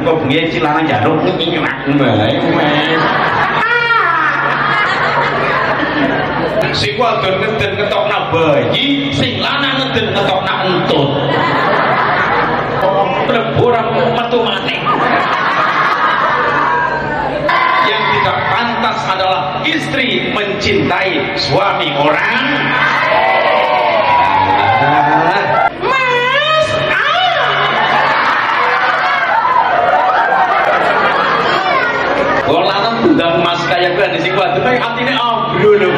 kok bengi cilanang jaluk nginak bae wis. Sing wadon ngeden ngetokna bayi, sing lanang ngeden ngetokna entut. Mlebu ora metu maneh. Yang tidak pantas adalah istri mencintai suami orang. Mas, lanang bundang mas kayak gue sing wadon kayak atine ambro lho.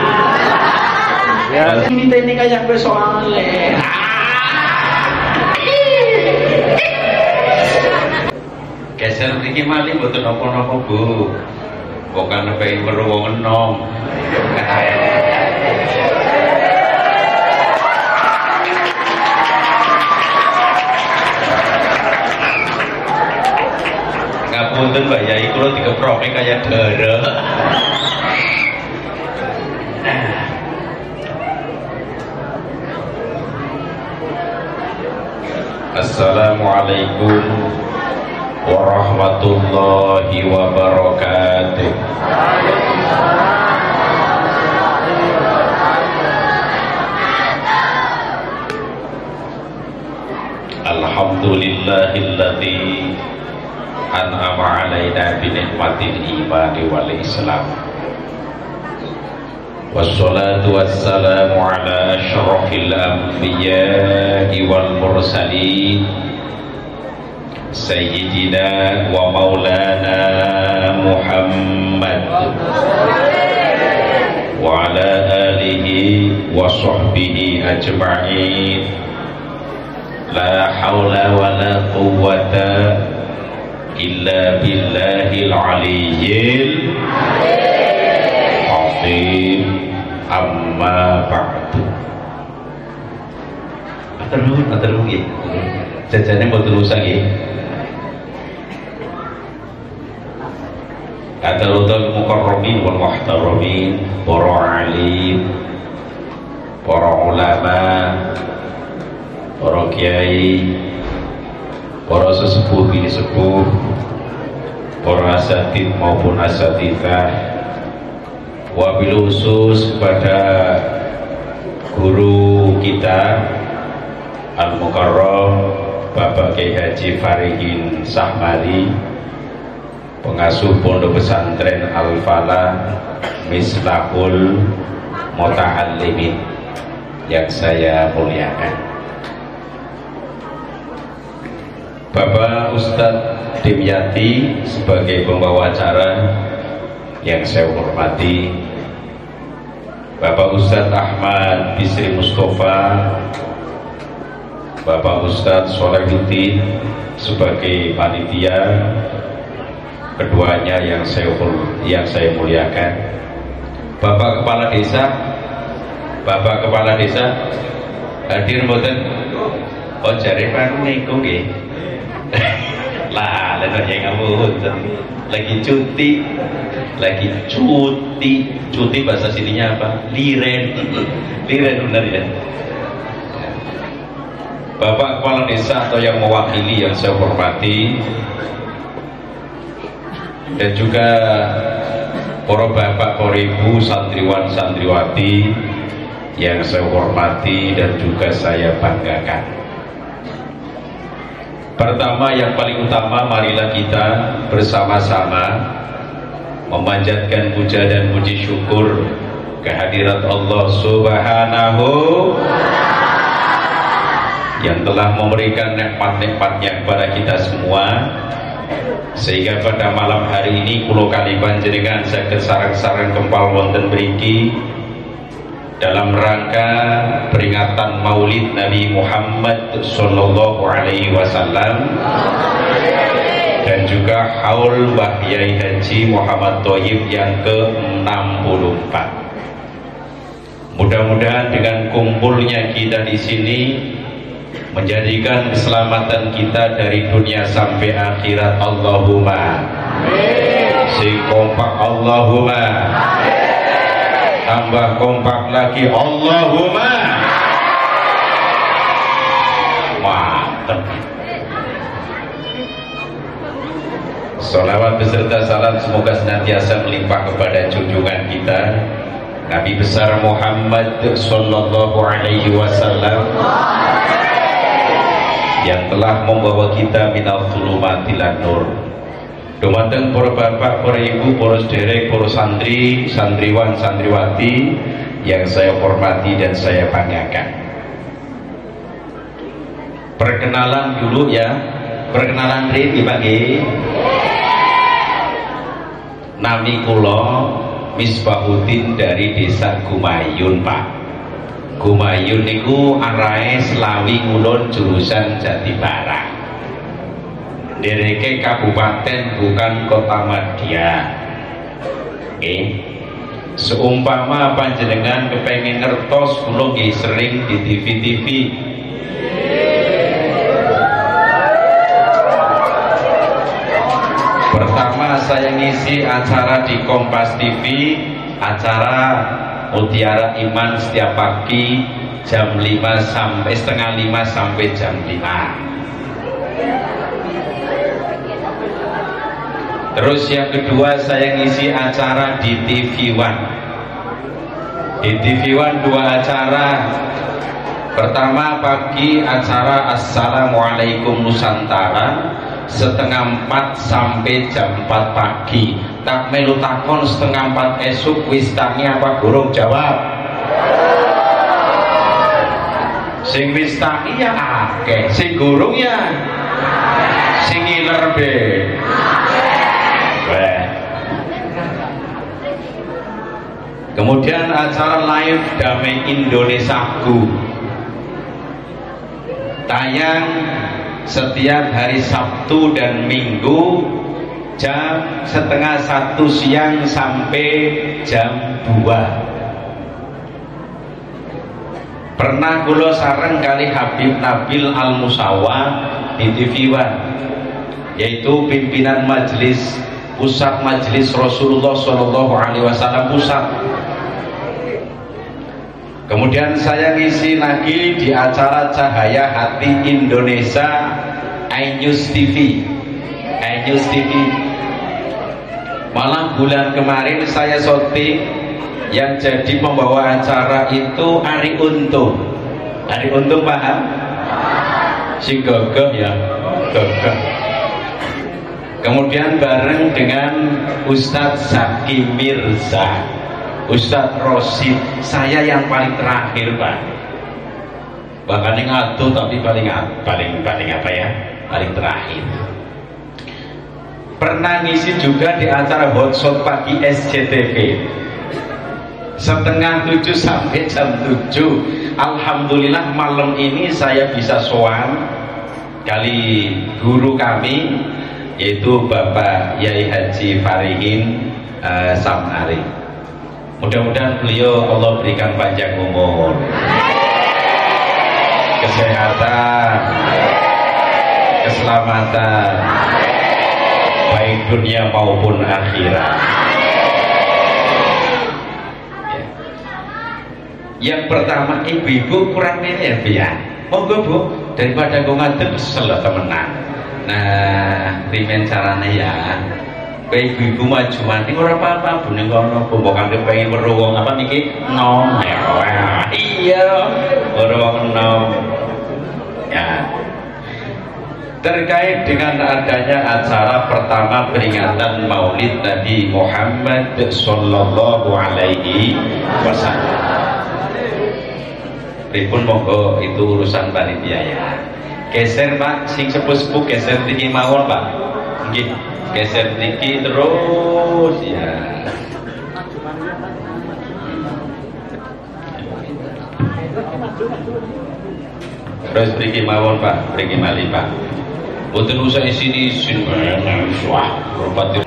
Ya, ini kayak gue soalnya. Geser iki malih mboten napa-napa, Bu. Kok kan pengen weruh wong enom. Ngapunten Mbak Yai, kula dikeproke kaya dara. Assalamualaikum warahmatullahi wabarakatuh. Alhamdulillahilladzi an'ama alaina bi ni'matil imani wal islam. Wassalatu wassalamu ala asyrafil anbiya'i wal mursalin Sayyidina wa maulana Muhammad wa ala alihi wa sahbihi ajma'in. La hawla wa la quwwata illa billahil aliyyil azim. Amma ba'du. Atur nuwun nggih. Jajane mboten usah nggih. Adarul mukarramin wal muhtaramin, para alim, para ulama, para kiai, para sesepuh bini sepuh, para asatid maupun asatidah, wabil khusus kepada guru kita Al-Mukarram Bapak Kiai Haji Farihin Sahmari, pengasuh Pondok Pesantren Al-Falah Mislahul Muta'allimin yang saya muliakan, Bapak Ustadz Dimyati sebagai pembawa acara yang saya hormati, Bapak Ustadz Ahmad Bisri Mustafa, Bapak Ustadz Solehuddin sebagai panitia, keduanya yang saya muliakan, Bapak Kepala Desa hadir mboten? Oh jare panu niku nggih. Lah lha yen ngapunten. Lagi cuti bahasa sininya apa? Liren benar ya. Bapak Kepala Desa atau yang mewakili yang saya hormati, dan juga para bapak, para ibu, santriwan, santriwati yang saya hormati dan juga saya banggakan. Pertama, yang paling utama, marilah kita bersama-sama memanjatkan puja dan puji syukur kehadirat Allah Subhanahu yang telah memberikan nikmat-nikmatnya kepada kita semua, sehingga pada malam hari ini kulo kali panjenengan saged sareng-sareng kempal wonten mriki dalam rangka peringatan Maulid Nabi Muhammad sallallahu alaihi wasallam dan juga haul Mbah Yai Haji Muhammad Thoyib yang ke-64. Mudah-mudahan dengan kumpulnya kita di sini menjadikan keselamatan kita dari dunia sampai akhirat. Allahumma sing kompak Allahumma, tambah kompak lagi Allahumma. Mantap. Sholawat beserta salam semoga senantiasa melimpah kepada junjungan kita Nabi besar Muhammad Sallallahu Alaihi Wasallam yang telah membawa kita minal dzulumatil nur. Dumateng para bapak, para ibu, para sederek, para santri, santriwan, santriwati yang saya hormati dan saya banggakan. Perkenalan dulu ya, perkenalan rin dibagi. Nami kula Misbahuddin dari desa Gumayun Pak. Gumayun niku arahe Slawi Ngulon jurusan Jatibarang. Dereke kabupaten bukan kota Madya. Seumpama panjenengan kepengen ngertos kula nggih sering di TV-TV. Pertama saya ngisi acara di Kompas TV, acara Mutiara Iman setiap pagi jam 5 sampai setengah 5 sampai jam 5. Terus yang kedua saya ngisi acara di TV One. Di TV One 2 acara. Pertama pagi acara Assalamualaikum Nusantara setengah 4 sampai jam 4 pagi. Tak melu takon setengah 4 esuk wis tangi apa burung jawab. Sing wis tangi ya akeh, sing gurung ya sing ngiler be. Kemudian acara live Damai Indonesiaku tayang setiap hari Sabtu dan Minggu jam setengah 1 siang sampai jam 2. Pernah kula sareng kali Habib Nabil Al-Musawa di TV One, yaitu pimpinan majelis pusat majelis Rasulullah Shallallahu Alaihi Wasallam pusat. Kemudian saya ngisi lagi di acara Cahaya Hati Indonesia iNews TV. iNews TV. Malah bulan kemarin saya syuting yang jadi pembawa acara itu Ari Untung. Ari Untung paham? Si gagah ya, gagah. Kemudian bareng dengan Ustadz Zaki Mirza, Ustadz Rosid, saya yang paling terakhir Pak. Bahkan yang atuh tapi paling apa ya? Paling terakhir. Pernah ngisi juga di acara Hotshot Pagi SCTV. Setengah 7 sampai jam 7. Alhamdulillah malam ini saya bisa sowan kali guru kami yaitu Bapak Yai Haji Farihin Samari. Mudah-mudahan beliau Allah berikan panjang umur, kesehatan, keselamatan, baik dunia maupun akhirat. Yang pertama, ibu-ibu kurang ini ya, monggo Bu, daripada gue ngadep selah temenan. Nah, rimen caranya ya. Ibu-ibu maju mati ora apa-apa, Bu ning kono pembokan pengen weruh wong apa niki nom. Iya, ora wong nom. Ya. Terkait dengan adanya acara pertama peringatan Maulid Nabi Muhammad Sallallahu Alaihi Wasallam. Pripun monggo itu urusan panitia ya. Geser Pak, sing sepuh-sepuh geser tiki mawon Pak. Nggih, geser tiki terus ya. Terus tiki mawon Pak, tiki mali Pak. Boten usah isini isin wah, berpati.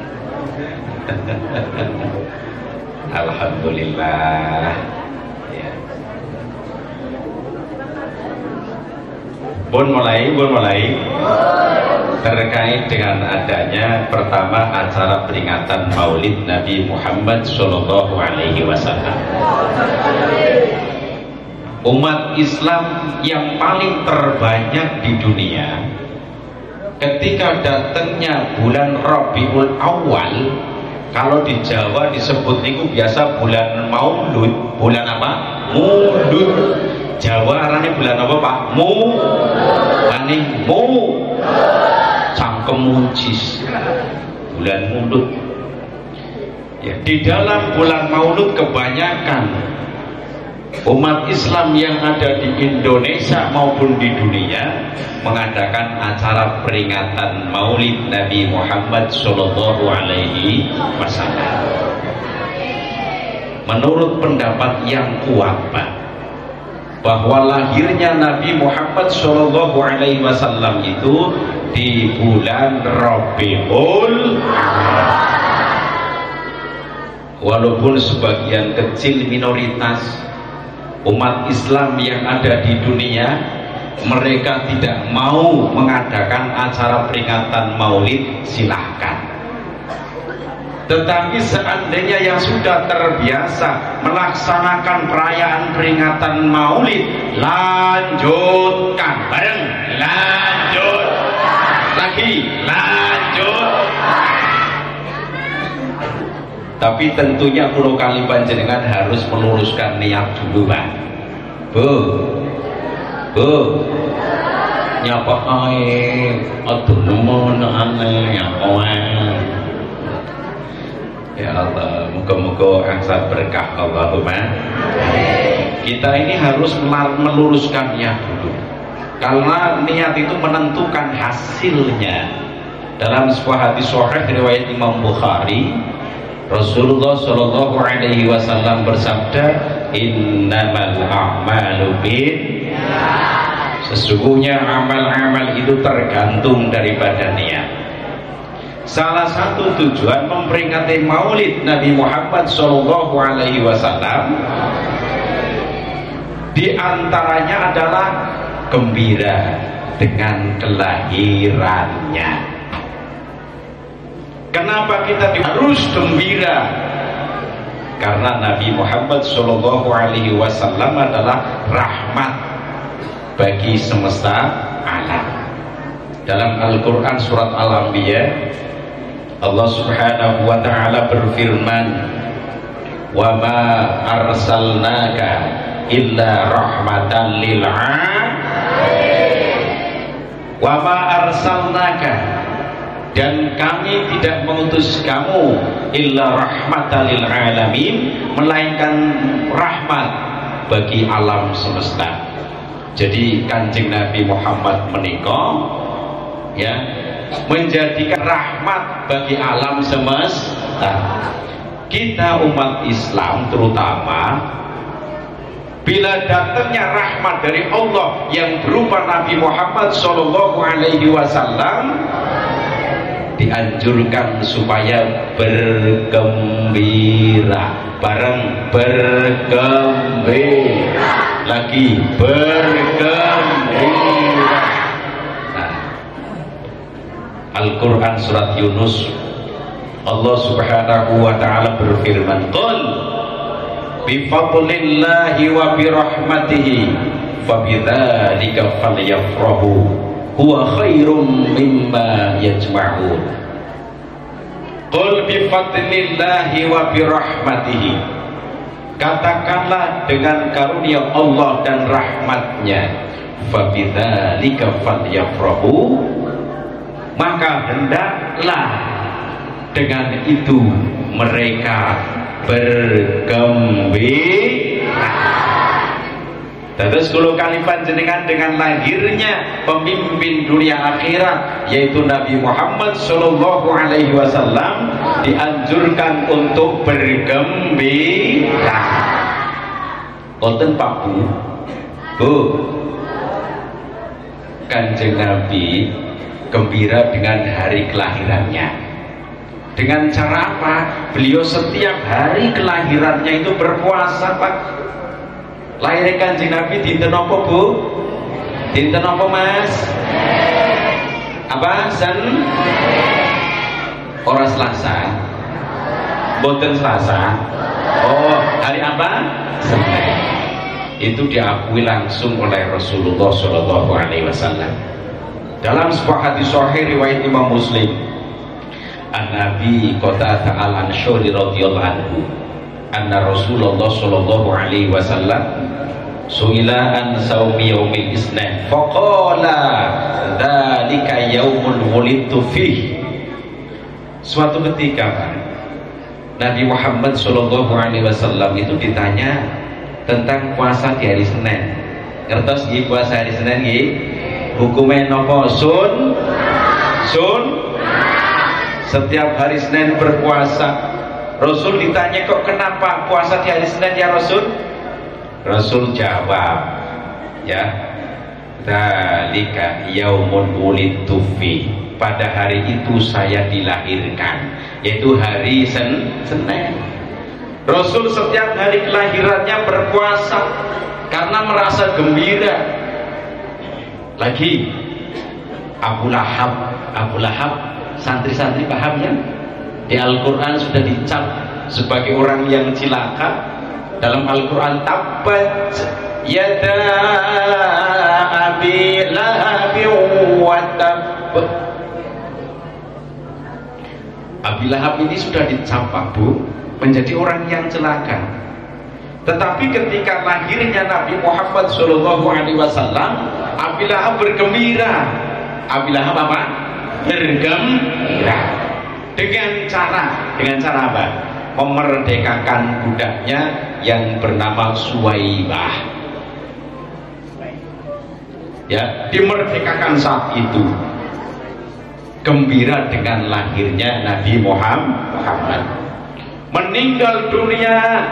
Alhamdulillah. Ya. Pun mulai terkait dengan adanya pertama acara peringatan Maulid Nabi Muhammad Sallallahu Alaihi Wasallam. Umat Islam yang paling terbanyak di dunia ketika datangnya bulan Rabiul Awal, kalau di Jawa disebut itu biasa bulan Maulud. Bulan apa? Maulud. Jawa arane bulan apa Pak? Maning cangkem muncis. Bulan Maulud. Ya, di dalam bulan Maulud kebanyakan umat Islam yang ada di Indonesia maupun di dunia mengadakan acara peringatan Maulid Nabi Muhammad Sallallahu Alaihi Wasallam. Menurut pendapat yang kuat, Pak, bahwa lahirnya Nabi Muhammad Sallallahu Alaihi Wasallam itu di bulan Rabiul Awal. Walaupun sebagian kecil minoritas umat Islam yang ada di dunia mereka tidak mau mengadakan acara peringatan Maulid, silahkan. Tetapi seandainya yang sudah terbiasa melaksanakan perayaan peringatan Maulid, lanjutkan bareng, lanjut lagi, lanjut. Tapi tentunya kulo kali panjenengan harus meluruskan niat dulu, Pak. Bu, nyapa ae, aduh nemen aneh ya ya Allah, moga-moga angsal berkah Allahumma. Kita ini harus meluruskan niat dulu, karena niat itu menentukan hasilnya. Dalam sebuah hadis sahih riwayat Imam Bukhari, Rasulullah Shallallahu Alaihi Wasallam bersabda, innamal a'malu binniyat. Sesungguhnya amal-amal itu tergantung daripada niat. Salah satu tujuan memperingati Maulid Nabi Muhammad Shallallahu Alaihi Wasallam di antaranya adalah gembira dengan kelahirannya. Kenapa kita harus gembira? Karena Nabi Muhammad Shallallahu Alaihi Wasallam adalah rahmat bagi semesta alam. Dalam Al-Quran surat Al-Anbiya, Allah Subhanahu Wa Taala berfirman, wa ma arsalnaka illa rahmatan lil alamin. Wa ma arsalnaka, dan kami tidak mengutus kamu illa rahmatan lil alamin, melainkan rahmat bagi alam semesta. Jadi Kanjeng Nabi Muhammad menikah ya menjadikan rahmat bagi alam semesta. Kita umat Islam terutama, bila datangnya rahmat dari Allah yang berupa Nabi Muhammad Sallallahu Alaihi Wasallam, dianjurkan supaya bergembira bareng, bergembira lagi, bergembira. Nah, Al-Quran surat Yunus, Allah Subhanahu Wa Taala berfirman, qul bifadlillahi wa birahmatihi fabidzalika falyafrahu huwa khairum mimma yajma'un. Qul bifadlillahi wa birahmatihi, katakanlah dengan karunia Allah dan rahmatnya, fabidzalika falyafrahu, maka hendaklah dengan itu mereka bergembira. Terus kalau kali panjenengan dengan lahirnya pemimpin dunia akhirat yaitu Nabi Muhammad Sallallahu Alaihi Wasallam dianjurkan untuk bergembira. Konten Pak Bu, Kanjeng Nabi gembira dengan hari kelahirannya. Dengan cara apa? Beliau setiap hari kelahirannya itu berpuasa, Pak. Lahir Kanjeng Nabi dinten apa, Bu? Dinten apa, Mas? Apa? Ora Selasa. Boten Selasa. Oh, hari apa? Senin. Itu diakui langsung oleh Rasulullah Shallallahu Alaihi Wasallam. Dalam sebuah hadis sahih riwayat Imam Muslim, An-Nabi Qatadah al-Ansyuri radhiyallahu anhu, anna Rasulullah sallallahu alaihi wasallam su'ila an saumi yaumil isnin faqala dzalika yaumul wulidtu fih. Suatu ketika Nabi Muhammad sallallahu alaihi wasallam itu ditanya tentang puasa di hari Senin. Ngertos nggih puasa hari Senin nggih? Hukumnya nopo? Sun. Setiap hari Senin berpuasa. Rasul ditanya, kok kenapa puasa di hari Senin ya Rasul? Rasul jawab, ya, dzalika yaumun wulidtu fi. Pada hari itu saya dilahirkan, yaitu hari Senin. Rasul setiap hari kelahirannya berpuasa karena merasa gembira. Lagi Abu Lahab, santri-santri paham ya? Di Al-Quran sudah dicap sebagai orang yang cilaka. Dalam Al-Quran, tabbat yada abi lahab wa tabb. Abi Lahab ini sudah dicap, Bu, menjadi orang yang celaka. Tetapi ketika lahirnya Nabi Muhammad SAW, Abi Lahab bergembira. Abi Lahab apa? Bergembira. Dengan cara apa? Memerdekakan budaknya yang bernama Suwaibah. Ya, dimerdekakan saat itu. Gembira dengan lahirnya Nabi Muhammad. Meninggal dunia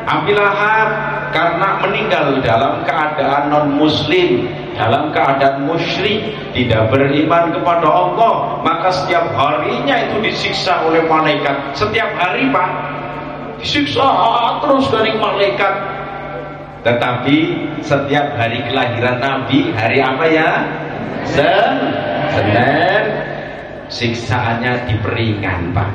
Abi Lahab karena meninggal dalam keadaan non muslim, dalam keadaan musyrik, tidak beriman kepada Allah, maka setiap harinya itu disiksa oleh malaikat. Setiap hari Pak, disiksa terus dari malaikat. Tetapi setiap hari kelahiran Nabi, hari apa ya? Senin, siksaannya diperingan Pak.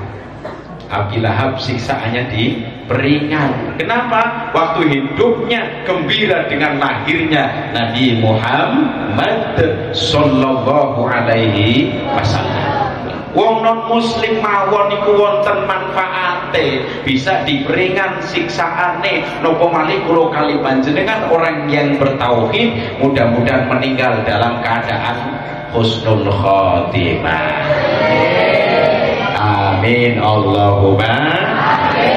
Abi Lahab siksaannya diperingan. Kenapa? Waktu hidupnya gembira dengan lahirnya Nabi Muhammad sallallahu alaihi wasallam. Wong non muslim mawon niku wonten manfaate, bisa diperingan siksaane. Napa malih kula kali panjenengan orang yang bertauhid mudah-mudahan meninggal dalam keadaan husnul khotimah. Amin Allahumma amin.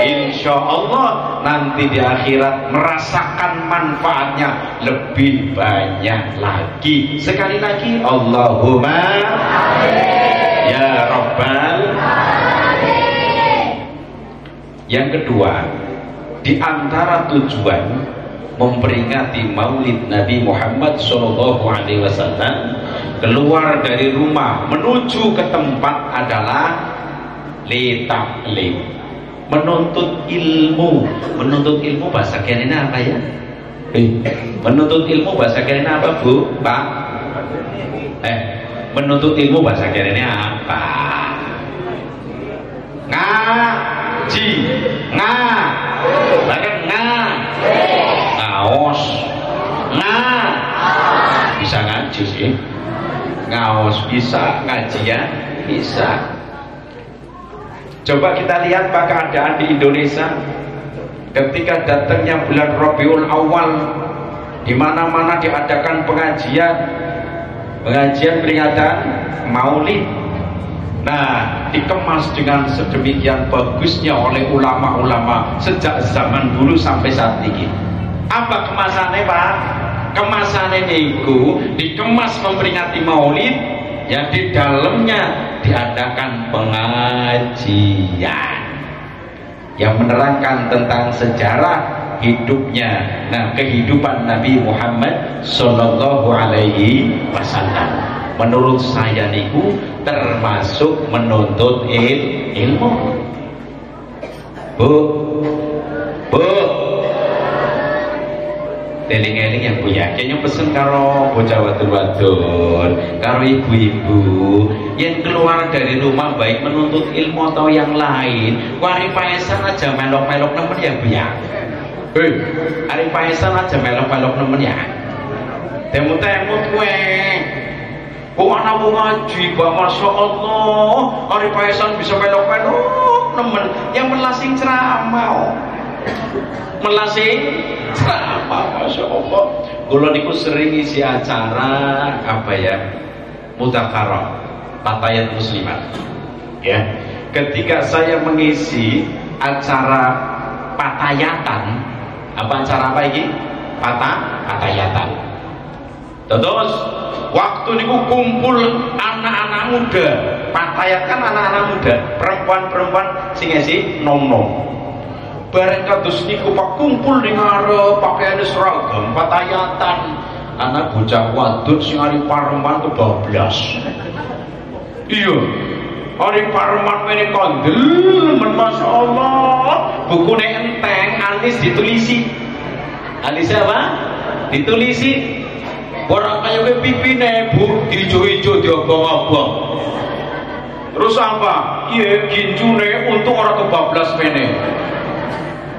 Insya Allah nanti di akhirat merasakan manfaatnya lebih banyak lagi. Sekali lagi Allahumma amin ya Rabbal alamin. Yang kedua, di antara tujuan memperingati Maulid Nabi Muhammad SAW, keluar dari rumah menuju ke tempat adalah litaklim, menuntut ilmu. Menuntut ilmu bahasa kirinya apa ya? Menuntut ilmu bahasa kirinya apa Bu? Pak? Menuntut ilmu bahasa kirinya apa? Ngaji. Bahkan ngaos. Bisa ngaji sih. Ngaos bisa, ngajian bisa. Coba kita lihat Pak keadaan di Indonesia ketika datangnya bulan Rabiul Awal, di mana-mana diadakan pengajian peringatan Maulid. Nah, dikemas dengan sedemikian bagusnya oleh ulama-ulama sejak zaman dulu sampai saat ini. Apa kemasannya Pak? Kemasannya itu dikemas memperingati Maulid, yang di dalamnya diadakan pengajian yang menerangkan tentang sejarah hidupnya, kehidupan Nabi Muhammad sallallahu alaihi wasallam. Menurut saya niku termasuk menuntut ilmu. Bu, eling-eling ya Bu ya, kayaknya pesen karo bocah wadon-wadon, karo ibu-ibu yang keluar dari rumah baik menuntut ilmu atau yang lain, Ari Paesan aja melok-melok nemen ya Bu ya. Ari Paesan aja melok-melok nemen ya. Temut-temut kok ana wong ngaji Pak, Masya Allah hari paesan bisa melok-melok nemen yang melasing ceramah melasing ceramah Masya Allah. Kula niku sering isi acara apa ya mudzakarah fatayat muslimat ya. Ketika saya mengisi acara patayatan, apa acara apa ini? Patayatan. Terus waktu niku kumpul anak-anak muda, patayat kan anak-anak muda, perempuan-perempuan sing ngisi nom-nom. Bareng kados niku Pak kumpul ning arep pakaiane seragam patayatan. Anak bocah wadon sing ari pareman kebablas. Iya. Ari pareman mene kondel men Masya Allah. Bukune enteng alis ditulisi. Alis apa? Ditulisi. Orang kaya pipine Bu diijo-ijo diobong-obong. Terus apa? Iya ginjune untuk orang kebablas mene.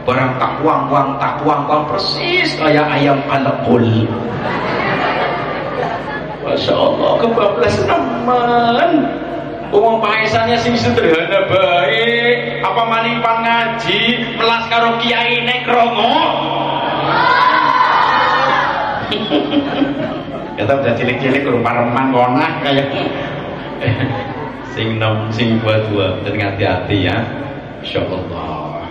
Barang tak kuang persis kayak ayam alakul. Masya Allah kebablas teman. Umum paesannya sing sederhana baik. Apa manimpan ngaji melas karo kiai nek romo. Kita udah cilik-cilik kurang pareman konah kayak sing nom sing dua dan hati-hati ya. Masya Allah.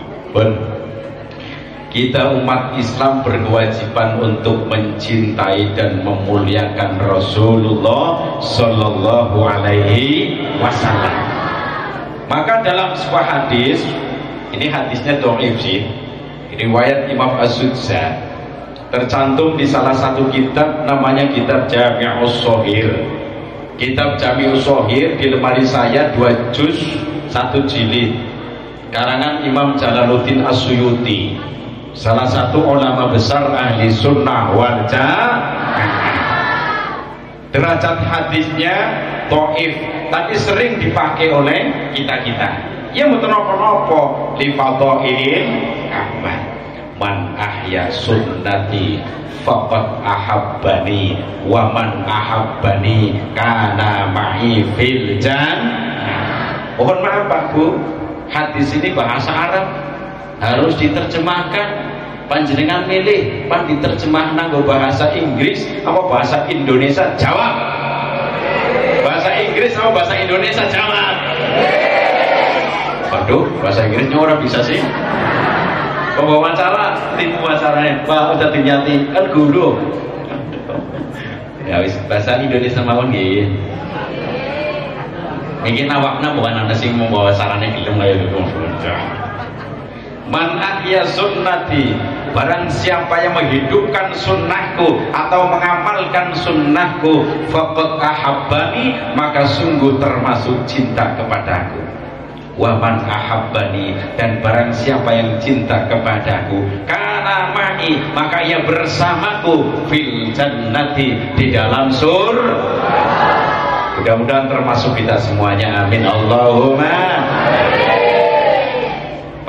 Kita umat Islam berkewajiban untuk mencintai dan memuliakan Rasulullah Sallallahu Alaihi Wasallam. Maka dalam sebuah hadis, ini hadisnya dhaif sih, riwayat Imam As-Sudza, tercantum di salah satu kitab namanya kitab Jami'us Shaghir. Kitab Jami'us Shaghir di lemari saya 2 juz 1 jilid, karangan Imam Jalaluddin As-Suyuti, salah satu ulama besar ahli sunnah wal jamaah. Derajat hadisnya dhaif, tapi sering dipakai oleh kita-kita. Ya mboten napa-napa li fadhailil Ahmad. Man ahya sunnati faqad ahabbani wa man ahabbani kana ma'i fil jannah. Mohon maaf Pak Bu, hadis ini bahasa Arab harus diterjemahkan. Panjenengan milih pan diterjemah nanggo bahasa Inggris apa bahasa Indonesia? Jawab. Bahasa Inggris apa bahasa Indonesia? Jawab. Waduh, bahasa Inggrisnya orang bisa sih. Pembawa acara, tim acaranya Pak udah dinyati kan guru. Ya wis bahasa Indonesia mawon nggih. Iki awakna bukan ana sing membawa sarane gelem kaya gitu. Man ahya sunnati, barang siapa yang menghidupkan sunnahku atau mengamalkan sunnahku, faqad ahabbani, maka sungguh termasuk cinta kepadaku. Wa man ahabbani, dan barang siapa yang cinta kepadaku, kana ma'i, maka ia bersamaku fil jannati, di dalam surga. Mudah-mudahan termasuk kita semuanya, amin Allahumma.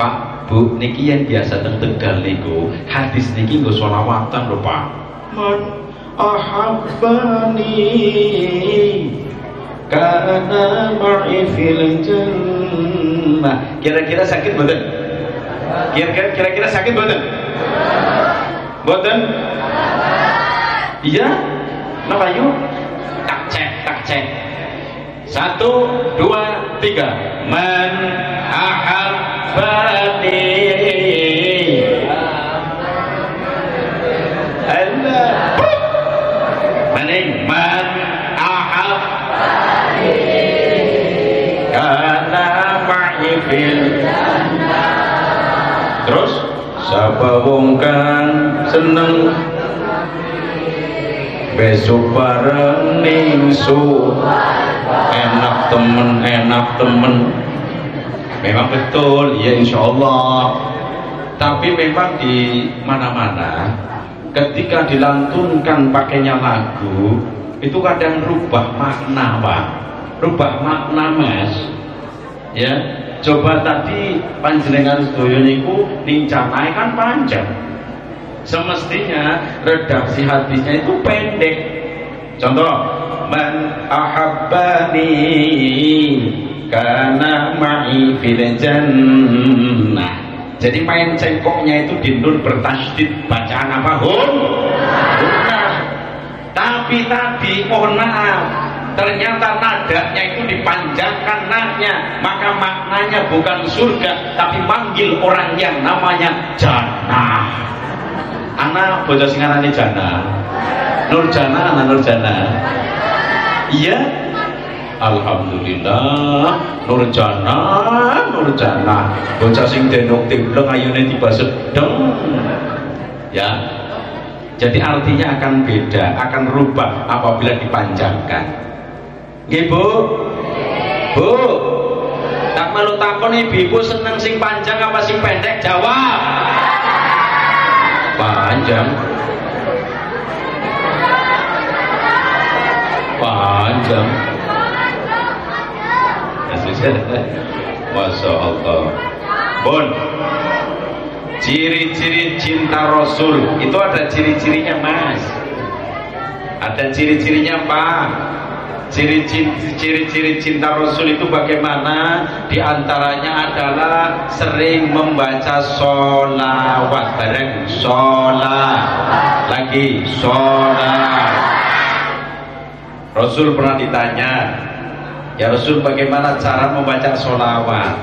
Pak Bu, niki yang biasa teng Tegal niku, hadis niki nggo sholawatan lho Pak. Man ahabbani kana ma'i fil jannah. Kira-kira sakit mboten? Kira-kira sakit mboten? Mboten? Iya? Napa yuk? Tak cek. 1, 2, 3. Man ahabbani. Allah. Maning man ahabbani kana ma'i fil jannah. Terus sapa wong kang seneng besok bareng ning enak temen. Memang betul ya insyaallah. Tapi memang di mana-mana ketika dilantunkan pakainya lagu itu kadang rubah makna Pak, rubah makna Mas ya. Coba tadi panjenengan sedaya niku rencanae kan panjang, semestinya redaksi hadisnya itu pendek. Contoh man ahabbani kana ma'i fil jannah. Jadi main cengkoknya itu di nun bertasydid, bacaan apa? Hunnah. Tapi tadi mohon maaf, ternyata nadanya itu dipanjangkan nadnya, maka maknanya bukan surga tapi manggil orang yang namanya jannah. Anak bocah sing arane jannah. Nurjana, anak Nurjana. Iya. Alhamdulillah, Nurjana, Nurjana. Bocah sing denok timbleng ayune tiba sedeng. Ya. Jadi artinya akan beda, akan rubah apabila dipanjangkan. Nggih, Bu? Bu. Tak malu takon ibu seneng sing panjang apa sing pendek? Jawab. Panjang. Panjang. Masya Allah. Bon, ciri-ciri cinta Rasul itu ada ciri-cirinya, Mas. Ada ciri-cirinya, Pak. Ciri-ciri cinta Rasul itu bagaimana? Di antaranya adalah sering membaca sholawat. Bareng sholat. Lagi sholat. Rasul pernah ditanya, ya Rasul bagaimana cara membaca sholawat?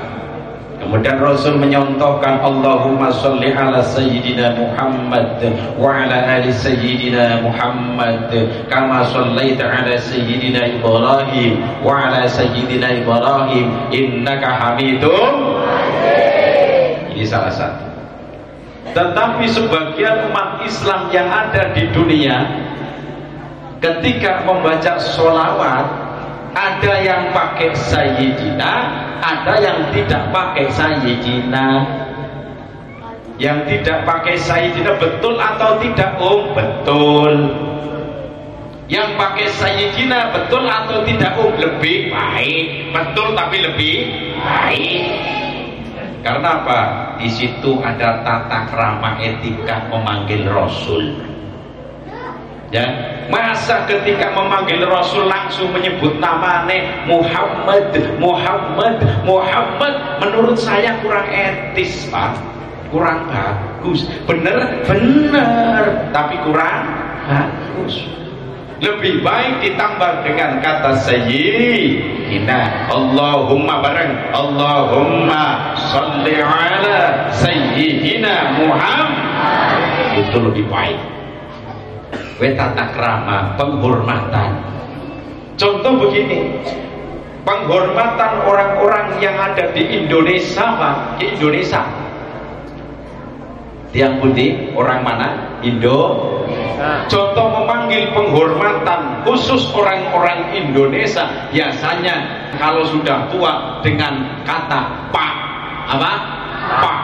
Kemudian Rasul menyontohkan Allahumma sholli ala Sayyidina Muhammad wa ala ali Sayyidina Muhammad kama shollaita ala Sayyidina Ibrahim wa ala Sayyidina Ibrahim innaka hamidum majid. Ini salah satu. Tetapi sebagian umat Islam yang ada di dunia ketika membaca sholawat ada yang pakai Sayyidina, ada yang tidak pakai Sayyidina. Yang tidak pakai Sayyidina betul atau tidak, Betul. Yang pakai Sayyidina betul atau tidak, Lebih baik. Betul tapi lebih baik. Karena apa? Di situ ada tata krama etika memanggil Rasul. Ya, masa ketika memanggil Rasul langsung menyebut namanya Muhammad, Muhammad, Muhammad, menurut saya kurang etis, Pak. Kurang bagus. Bener, bener, tapi kurang bagus. Lebih baik ditambah dengan kata Sayyidina. Allahumma bareng, Allahumma sholli ala Sayyidina Muhammad. Itu lebih baik. Tata krama, penghormatan. Contoh begini, penghormatan orang-orang yang ada di Indonesia, Pak, di Indonesia. Tiang putih, orang mana? Indonesia. Contoh memanggil penghormatan khusus orang-orang Indonesia biasanya kalau sudah tua dengan kata Pak. Apa? Pak.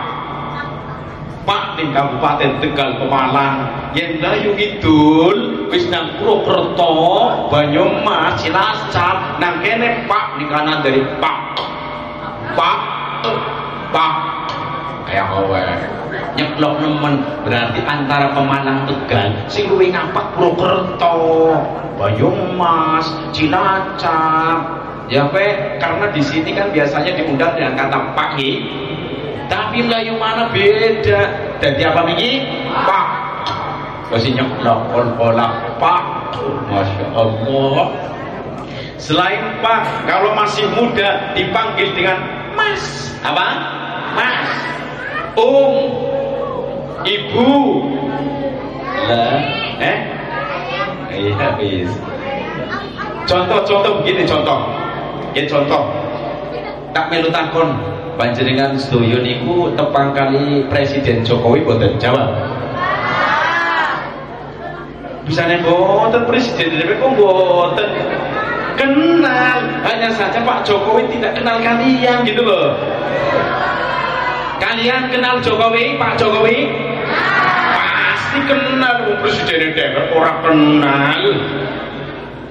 Pak di Kabupaten Tegal Pemalang, yen Melayu Kidul wis nang Purwokerto, Banyumas, Cilacap, nang kene Pak di kanan dari Pak. Pak. Pak. Kayak kowe. Nyeplok nemen berarti antara Pemalang Tegal sing luwih ngapak Purwokerto, Banyumas, Cilacap. Ya kowe karena di sini kan biasanya diundang dengan kata Pak iki. Tapi Melayu mana beda. Jadi apa ini? Pak. Masih nyeplok pola Pak. Masya Allah. Selain Pak, kalau masih muda dipanggil dengan Mas. Apa? Mas. Ibu. Lah, iya habis. Contoh begini contoh. Ya contoh. Tak melu takon. Panjenengan sedoyo niku tepang kali Presiden Jokowi boten? Jawab. Bisa nih boten Presiden DP kok boten kenal. Hanya saja Pak Jokowi tidak kenal kalian gitu loh. Kalian kenal Jokowi, Pak Jokowi? Pasti kenal. Presiden DP orang kenal.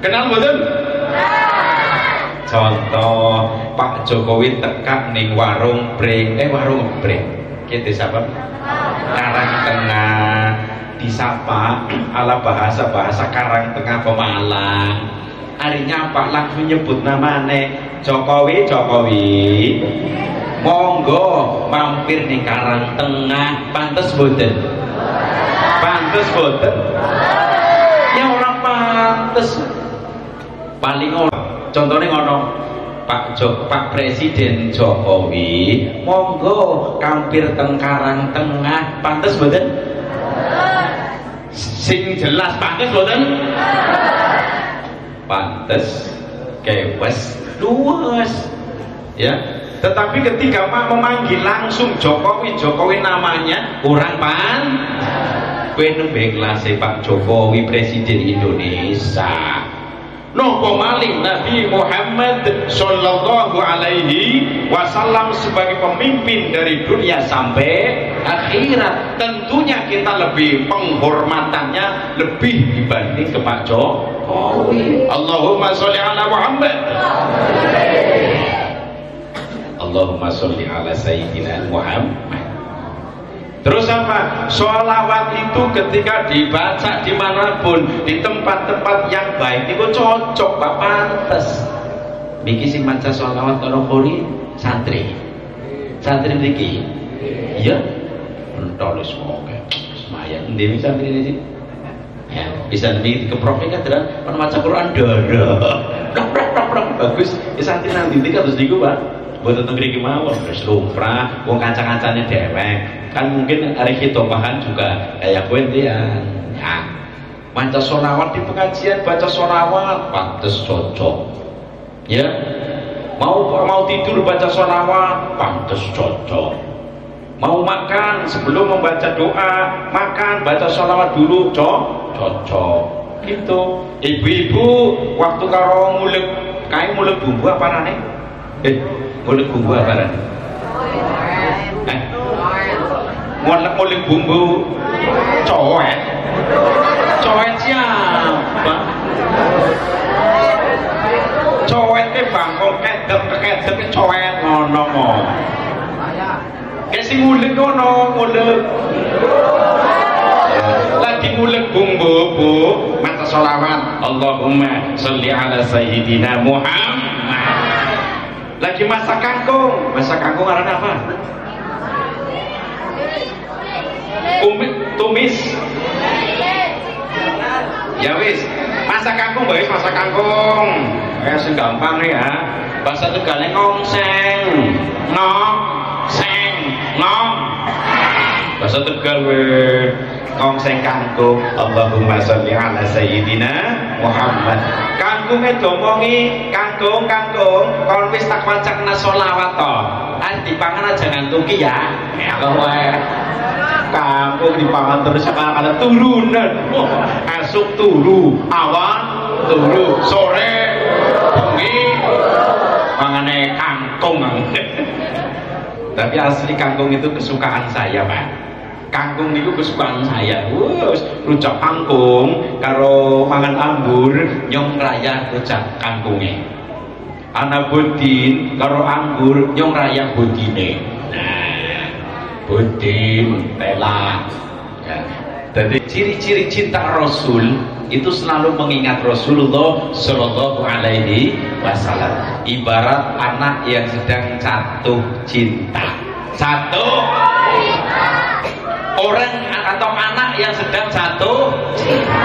Kenal boten? Contoh Pak Jokowi tekak ning warung breng, warung breng. Kita siapa? Karang Tengah, disapa ala bahasa Karang Tengah Pemalang. Harinya Pak langsung nyebut namanya Jokowi. Monggo mampir di Karangtengah. Pantes boten? Pantes boten? Ya orang pantes. Paling contohnya ngono. Pak Presiden Jokowi monggo kampir teng Karangtengah. Pantes boten? Sing jelas pantes boten? Pantes, kewes, luas, ya. Tetapi ketika Pak memanggil langsung Jokowi namanya kurang pan. Kowe nembe kelas Pak Jokowi Presiden Indonesia. Nopo malih Nabi Muhammad Sallallahu Alaihi Wasallam sebagai pemimpin dari dunia sampai akhirat. Tentunya kita lebih penghormatannya lebih dibanding ke Pak Jokowi. Allahumma sholli ala Muhammad. Allahumma sholli ala Sayyidina Muhammad. Terus apa? Sholawat itu ketika dibaca dimanapun, di tempat-tempat yang baik itu cocok, Pak, pantes. Niki sing maca sholawat karo kuli santri niki, iya, entolis moga, semayang. Ndi santri ini sih? Ya, bisa di keprofnya kan maca Quran darah, bagus. Santri nanti terus diku Pak. Buat tentang kiri mawon, terus lumrah, wong kancang-kancangnya dewek, kan mungkin hari hitobahan juga kayak gue dia, ya, baca sholawat di pengajian, baca sholawat, pantes cocok, ya, mau tidur baca sholawat, pantes cocok, mau makan sebelum membaca doa, makan baca sholawat dulu, cocok, gitu. Ibu-ibu waktu karo ngulek, kayak ngulek bumbu apa nih? Ngulek bumbu apa nih? Ngulek bumbu cowet siapa? Cowet ke bangkok kedep cowet ngono mau. Kesi ngulek ngono ngulek. Lagi ngulek bumbu bu, maca sholawat. Allahumma sholli ala Sayyidina Muhammad. Lagi masak kangkung karena apa? Tumis. Ya wis, masak kangkung, guys, masak kangkung. Sing gampang nih ya. Bahasa Tegalnya ngongseng. Bahasa Tegal ngongseng kangkung. Allahumma sholli ala Sayyidina Muhammad. Kangkungnya domongi kangkung kon wis tak wacana sholawat to. Dipangan aja ngantuk ya. Kangkung dipangan terus kadang-kadang turunan. Esuk turu, awan turu, sore bengi mangane kangkung. Tapi asli kangkung itu kesukaan saya, Pak. Kangkung itu kesukaan saya. Rujak kangkung karo mangan anggur nyong raya rujak kangkungnya. Ana budin karo anggur nyong raya budine. Nah, budin tela. Ya. Jadi ciri-ciri cinta Rasul itu selalu mengingat Rasulullah Shallallahu Alaihi Wasallam. Ibarat anak yang sedang jatuh cinta. Orang atau anak yang sedang jatuh cinta.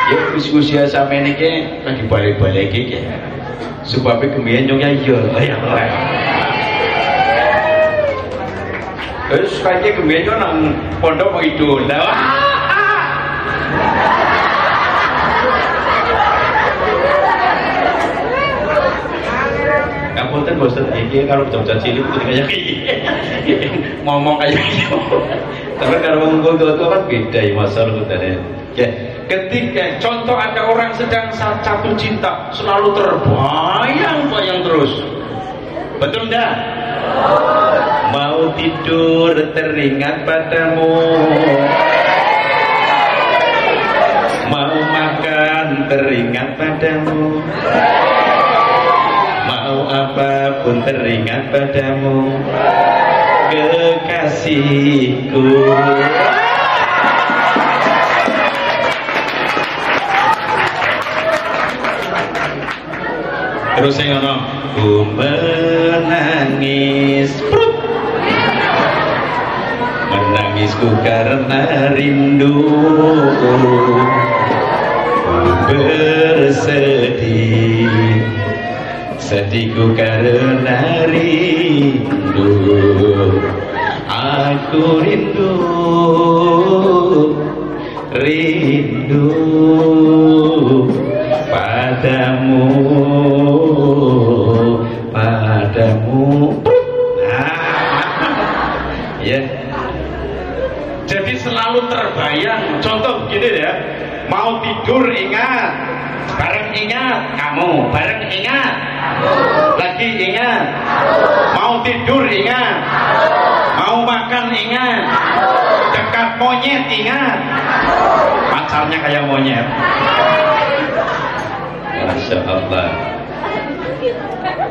Ya diskusi sama ini ke lagi balik-balik ya. Sebabnya kemudian nyongnya ya. Terus kayaknya kemudian nang pondok begitu. Kapunten bosan ini kalau jam-jam cilik itu kayak ngomong kayak gitu. Tapi kalau ngomong itu kan beda ya masalah tadi. Ya, ketika contoh ada orang sedang jatuh cinta selalu terbayang-bayang terus. Betul enggak? Mau tidur teringat padamu, mau makan teringat padamu, mau apapun teringat padamu, kekasihku. Terus sing ngono, ku menangis. Menangisku karena rindu, bersedih, sedihku karena rindu, aku rindu, rindu padamu, padamu. Ya. Jadi selalu terbayang, contoh begini ya, mau tidur ingat, bareng ingat kamu, bareng ingat, lagi ingat, mau tidur ingat, mau makan ingat, dekat monyet ingat, pacarnya kayak monyet. Masya Allah.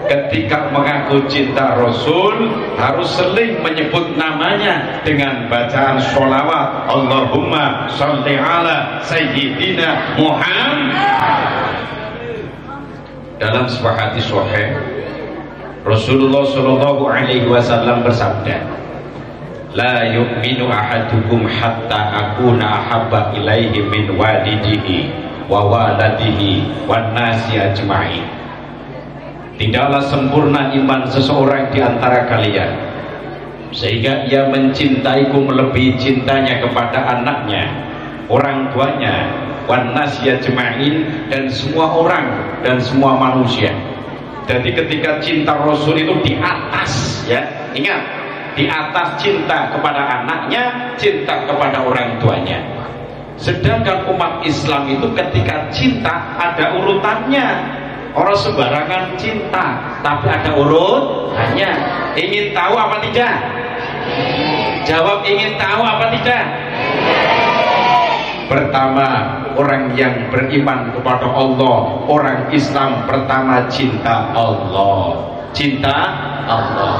Ketika mengaku cinta Rasul harus sering menyebut namanya dengan bacaan sholawat, Allahumma sholli ala Sayyidina Muhammad. Dalam sebuah hadis sahih Rasulullah Shallallahu Alaihi Wasallam bersabda, la yu'minu ahadukum hatta akuna ahabba ilaihi min walidihi wa waladihi wan nasi ajma'in. Tidaklah sempurna iman seseorang di antara kalian sehingga ia mencintaiku melebihi cintanya kepada anaknya, orang tuanya, wan nasi ajma'in, dan semua orang dan semua manusia. Jadi ketika cinta Rasul itu di atas, ya, ingat, di atas cinta kepada anaknya, cinta kepada orang tuanya. Sedangkan umat Islam itu ketika cinta ada urutannya. Orang sembarangan cinta, tapi ada urutannya. Ingin tahu apa tidak? Jawab, ingin tahu apa tidak? Pertama, orang yang beriman kepada Allah, orang Islam pertama cinta Allah. Cinta Allah.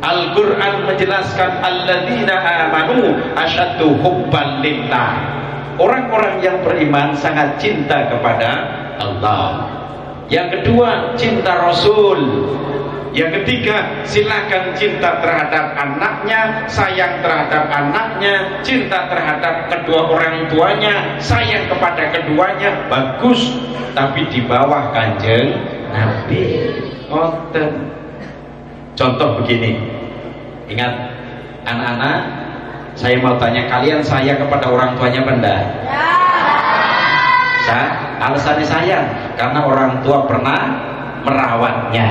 Al-Quran menjelaskan alladzina amanu asyaddu hubban lillah. Orang-orang yang beriman sangat cinta kepada Allah. Yang kedua, cinta Rasul. Yang ketiga, silakan cinta terhadap anaknya, sayang terhadap anaknya, cinta terhadap kedua orang tuanya, sayang kepada keduanya, bagus. Tapi di bawah Kanjeng Nabi. Contoh begini, ingat anak-anak, saya mau tanya, kalian sayang kepada orang tuanya apa enggak? Alasannya sayang karena orang tua pernah merawatnya.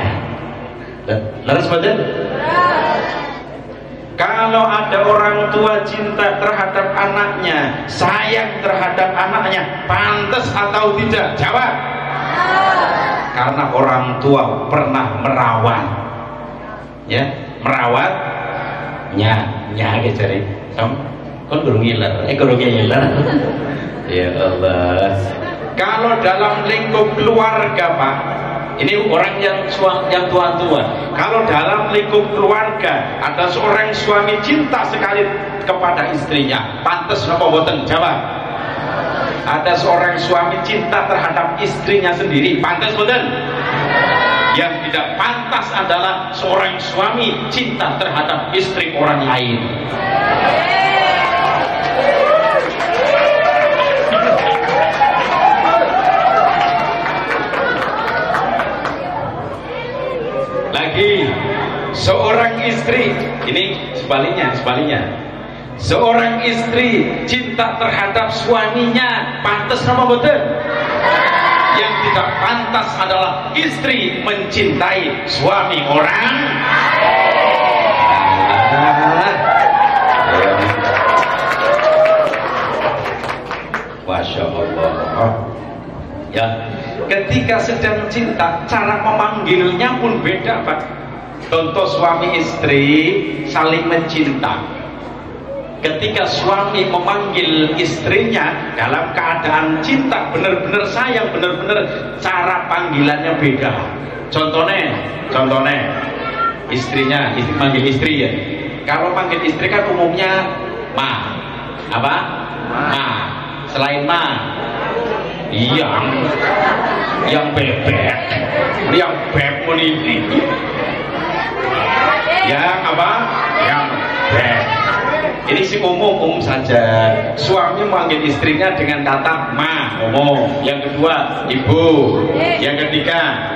Lalu sebenarnya kalau ada orang tua cinta terhadap anaknya, sayang terhadap anaknya, pantas atau tidak? Jawab. Karena orang tua pernah merawat, ya, merawatnya, cari. Kon gurung ngiler, gurung ngiler. Ya Allah. Kalau dalam lingkup keluarga, Pak, ini orang yang tua-tua. Kalau dalam lingkup keluarga ada seorang suami cinta sekali kepada istrinya, pantas apa boten? Jawab. Ada seorang suami cinta terhadap istrinya sendiri, pantas boten? Yang tidak pantas adalah seorang suami cinta terhadap istri orang lain. Lagi, seorang istri, ini sebaliknya, seorang istri cinta terhadap suaminya, pantas apa betul? Yang tidak pantas adalah istri mencintai suami orang. Masya Allah. Ya, ketika sedang cinta, cara memanggilnya pun beda, Pak. Contoh suami istri saling mencinta. Ketika suami memanggil istrinya dalam keadaan cinta, benar-benar sayang, benar-benar, cara panggilannya beda. Contohnya, istrinya, istri manggil istri ya. Kalau panggil istri kan umumnya ma, apa? Ma. Selain ma, yang bebek, yang beb meniti, yang apa? Yang beb. Ini sih umum saja. Suami memanggil istrinya dengan kata ma, umum. Yang kedua ibu, yang ketiga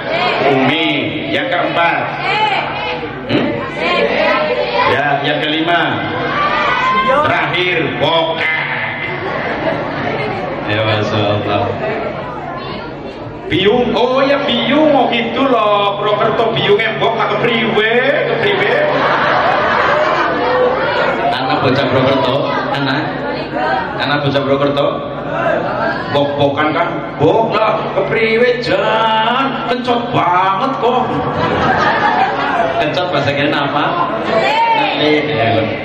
umi, yang keempat ya, yang kelima terakhir bokeh. Ya Masya Allah. Biung, oh ya biung, oh gitu loh. Purwokerto biung embok tak kepriwe. Anak bocah Purwokerto, anak bocah Purwokerto, bok-bokan kan, bok lah, kepriwe jan, kencot banget kok. Kencot bahasa kene apa?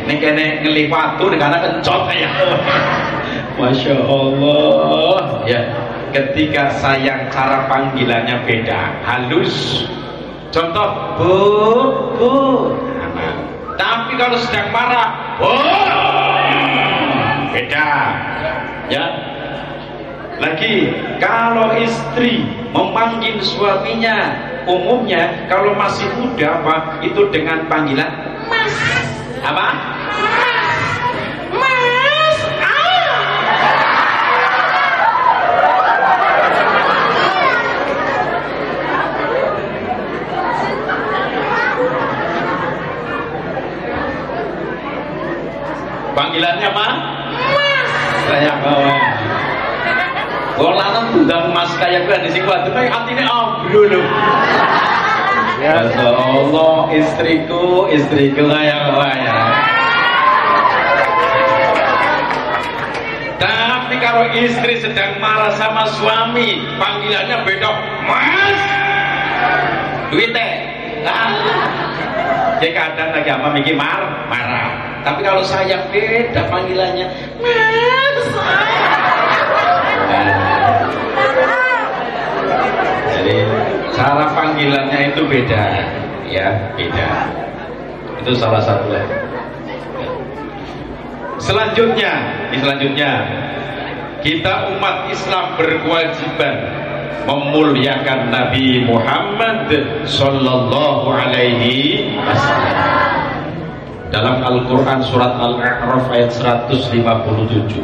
Ini kene ngelih watu karena kencot kayak. Masya Allah. Ya, ketika sayang cara panggilannya beda, halus. Contoh, bu. Tapi kalau sedang marah, beda. Ya. Lagi, kalau istri memanggil suaminya, umumnya kalau masih muda apa itu dengan panggilan mas. Apa? Mas. Panggilannya apa? Mas. Saya bawa. Wong lanang tundang mas kayak gue di sini waktu itu artinya ambrol loh. Ya Allah, istriku kayak apa ya. Tapi kalau istri sedang marah sama suami, panggilannya beda, mas. Duitnya, dia kadang lagi apa mikir marah. Tapi kalau saya beda panggilannya, mas. Jadi cara panggilannya itu beda, ya beda. Itu salah satu lah. Selanjutnya kita umat Islam berkewajiban memuliakan Nabi Muhammad Sallallahu Alaihi Wasallam. Dalam Al-Quran surat Al-A'raf ayat 157.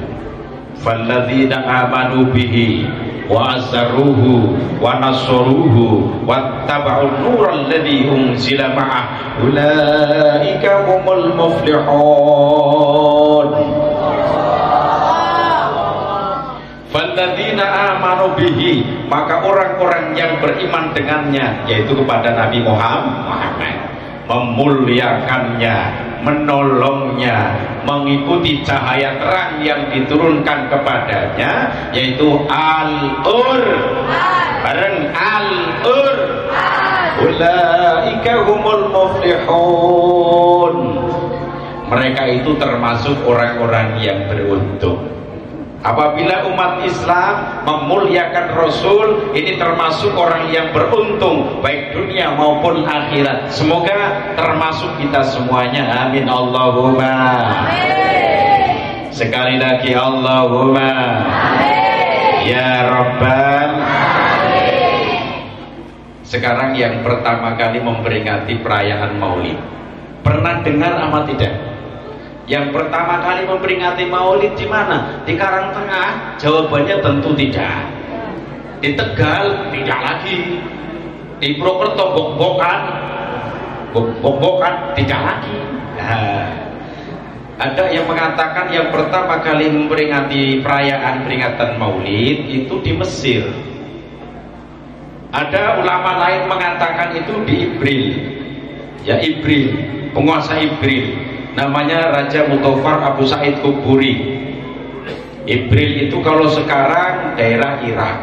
Falladzina amanu bihi wa azzaruhu wa nasaruhu wattaba'un nural ladzi unzila ma'ah ulaika humul muflihun. Falladzina amanu bihi, maka orang-orang yang beriman dengannya, yaitu kepada Nabi Muhammad, memuliakannya, menolongnya, mengikuti cahaya terang yang diturunkan kepadanya, yaitu Al-Ur. Bareng Al-Ur. Ulaika humul muflihun. Mereka itu termasuk orang-orang yang beruntung. Apabila umat Islam memuliakan Rasul, ini termasuk orang yang beruntung baik dunia maupun akhirat. Semoga termasuk kita semuanya. Amin Allahumma amin. Sekali lagi Allahumma amin. Ya Rabbal amin. Sekarang yang pertama kali memperingati perayaan Maulid, pernah dengar apa tidak? Yang pertama kali memperingati Maulid di mana? Di Karangtengah? Jawabannya tentu tidak. Di Tegal tidak lagi. Di Purwokerto bok-bokan tidak lagi. Nah, ada yang mengatakan yang pertama kali memperingati perayaan peringatan Maulid itu di Mesir. Ada ulama lain mengatakan itu di Ibril. Ya Ibril, penguasa Ibril. Namanya Raja Mutofar Abu Sa'id Kuburi. Ibril itu kalau sekarang daerah Irak.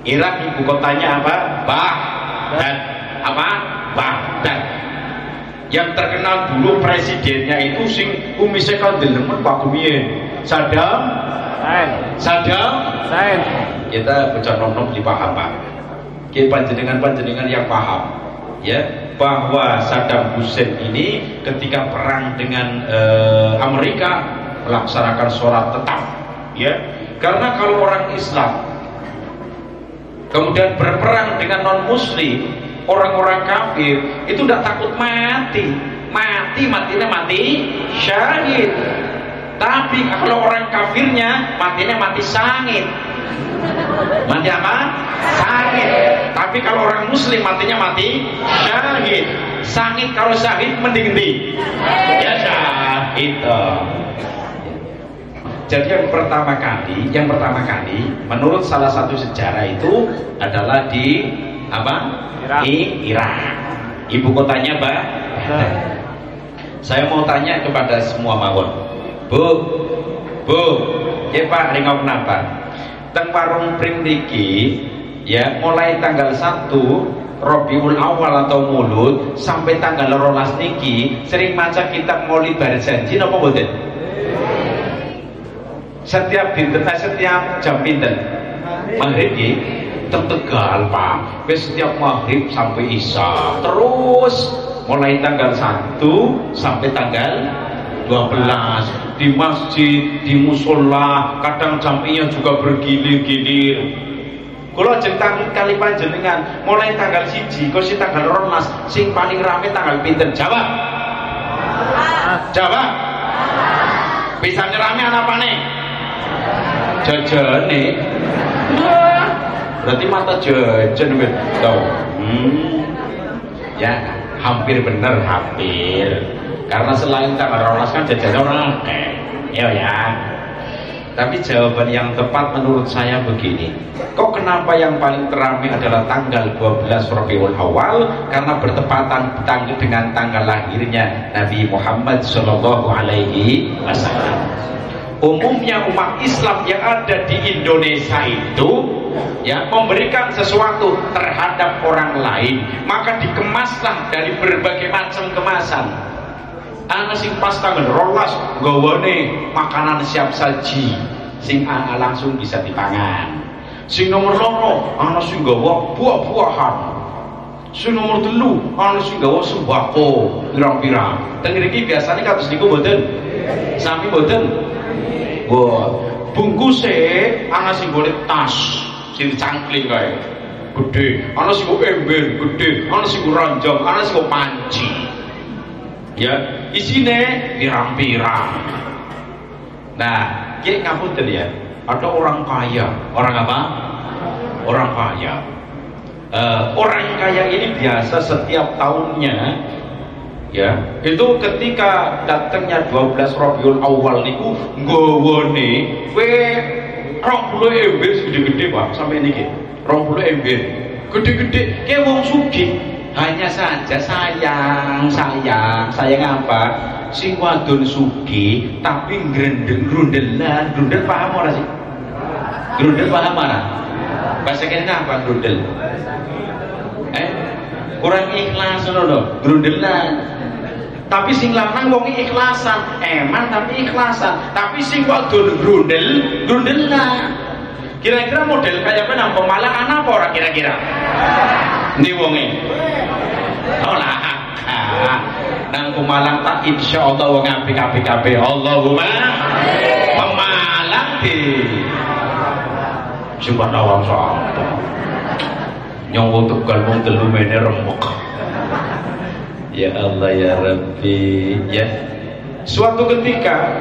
Irak ibu kotanya apa? Baghdad. Apa? Baghdad. Yang terkenal dulu presidennya itu sing kumise kandelemen Pak Gumien. Saddam Hussein. Kita bocah nom-nom dipaham Pak. Kita panjenengan yang paham. Ya, bahwa Saddam Hussein ini ketika perang dengan Amerika melaksanakan sholat tetap, ya, karena kalau orang Islam kemudian berperang dengan non muslim, orang-orang kafir, itu tidak takut mati. Matinya mati syahid. Tapi kalau orang kafirnya matinya mati sangit. Mati apa? Sangit. Tapi kalau orang muslim matinya mati syahid. Sangit kalau syahid mending di. Ya syahid. Jadi yang pertama kali menurut salah satu sejarah itu adalah di apa? Irak. Ibu kotanya apa? Saya mau tanya kepada semua mawon. Bu, ya Pak, ringau kenapa? Teng warung pring niki ya mulai tanggal 1 Rabiul Awal atau Mulud sampai tanggal 12 niki sering maca kitab Maulid Barjanji napa mboten? Setiap jam pinten? Maghrib nggih. Teng Tegal Pak. Wis setiap maghrib sampai isya. Terus mulai tanggal 1 sampai tanggal 12 di masjid, di musola, kadang jamnya juga bergilir-gilir. Kula jentang kali panjenengan mulai tanggal 1 kok si tanggal 12 sing paling rame tanggal pinten? Jawab. Bisa rame apa nih? Jajane. Berarti mata jajan tau. Ya, hampir bener hampir. Karena selain tanggal 12 kan jajan orang ya. Tapi jawaban yang tepat menurut saya begini. Kok kenapa yang paling teramai adalah tanggal 12 Rabiul Awal? Karena bertepatan dengan tanggal lahirnya Nabi Muhammad Shallallahu Alaihi Wasallam. Umumnya umat Islam yang ada di Indonesia itu ya memberikan sesuatu terhadap orang lain, maka dikemaslah dari berbagai macam kemasan. Ana sing pas tanggal 12 nggawane makanan siap saji sing langsung bisa dipangan. Sing nomor 2 ana sing nggawa buah-buahan. Sing nomor 3 ana sing nggawa sembako pirang-pirang. Teng mriki biasane kados niku mboten? Sami mboten? Wah, bungkuse ana sing golek tas, sing cangkling kae. Gede, ana sing ember gede, ana sing ranjang, ana sing panci. Ya, isine pirang-pirang. Nah, ki ngapunten ya. Ada orang kaya, orang apa? Orang kaya. Orang kaya ini biasa setiap tahunnya ya, itu ketika datangnya 12 Rabiul Awal niku nggawane we 20 ember gede-gede Pak, sampai niki 20 ember gede-gede kayak wong sugih. Hanya saja sayang apa? Sing wadon sugih tapi grundelan. Grundel paham ora sih? Grundel paham ora? Bahasa kene apa grundel? Kurang ikhlas ngono, grundelan. Tapi sing lanang wong ikhlasan, eman tapi ikhlasan. Tapi sing wadon grundelan. Kira-kira model kayak apa nang Pemalang ana apa ora kira-kira? Ndi wonge? Olah. Nang Pemalang tak insyaallah wong apik-apik kabeh. Allahumma Pemalang di. Subhanallah sapa. Nyong Tegal wong telu mene remuk. Ya Allah ya Rabbi ya. Suatu ketika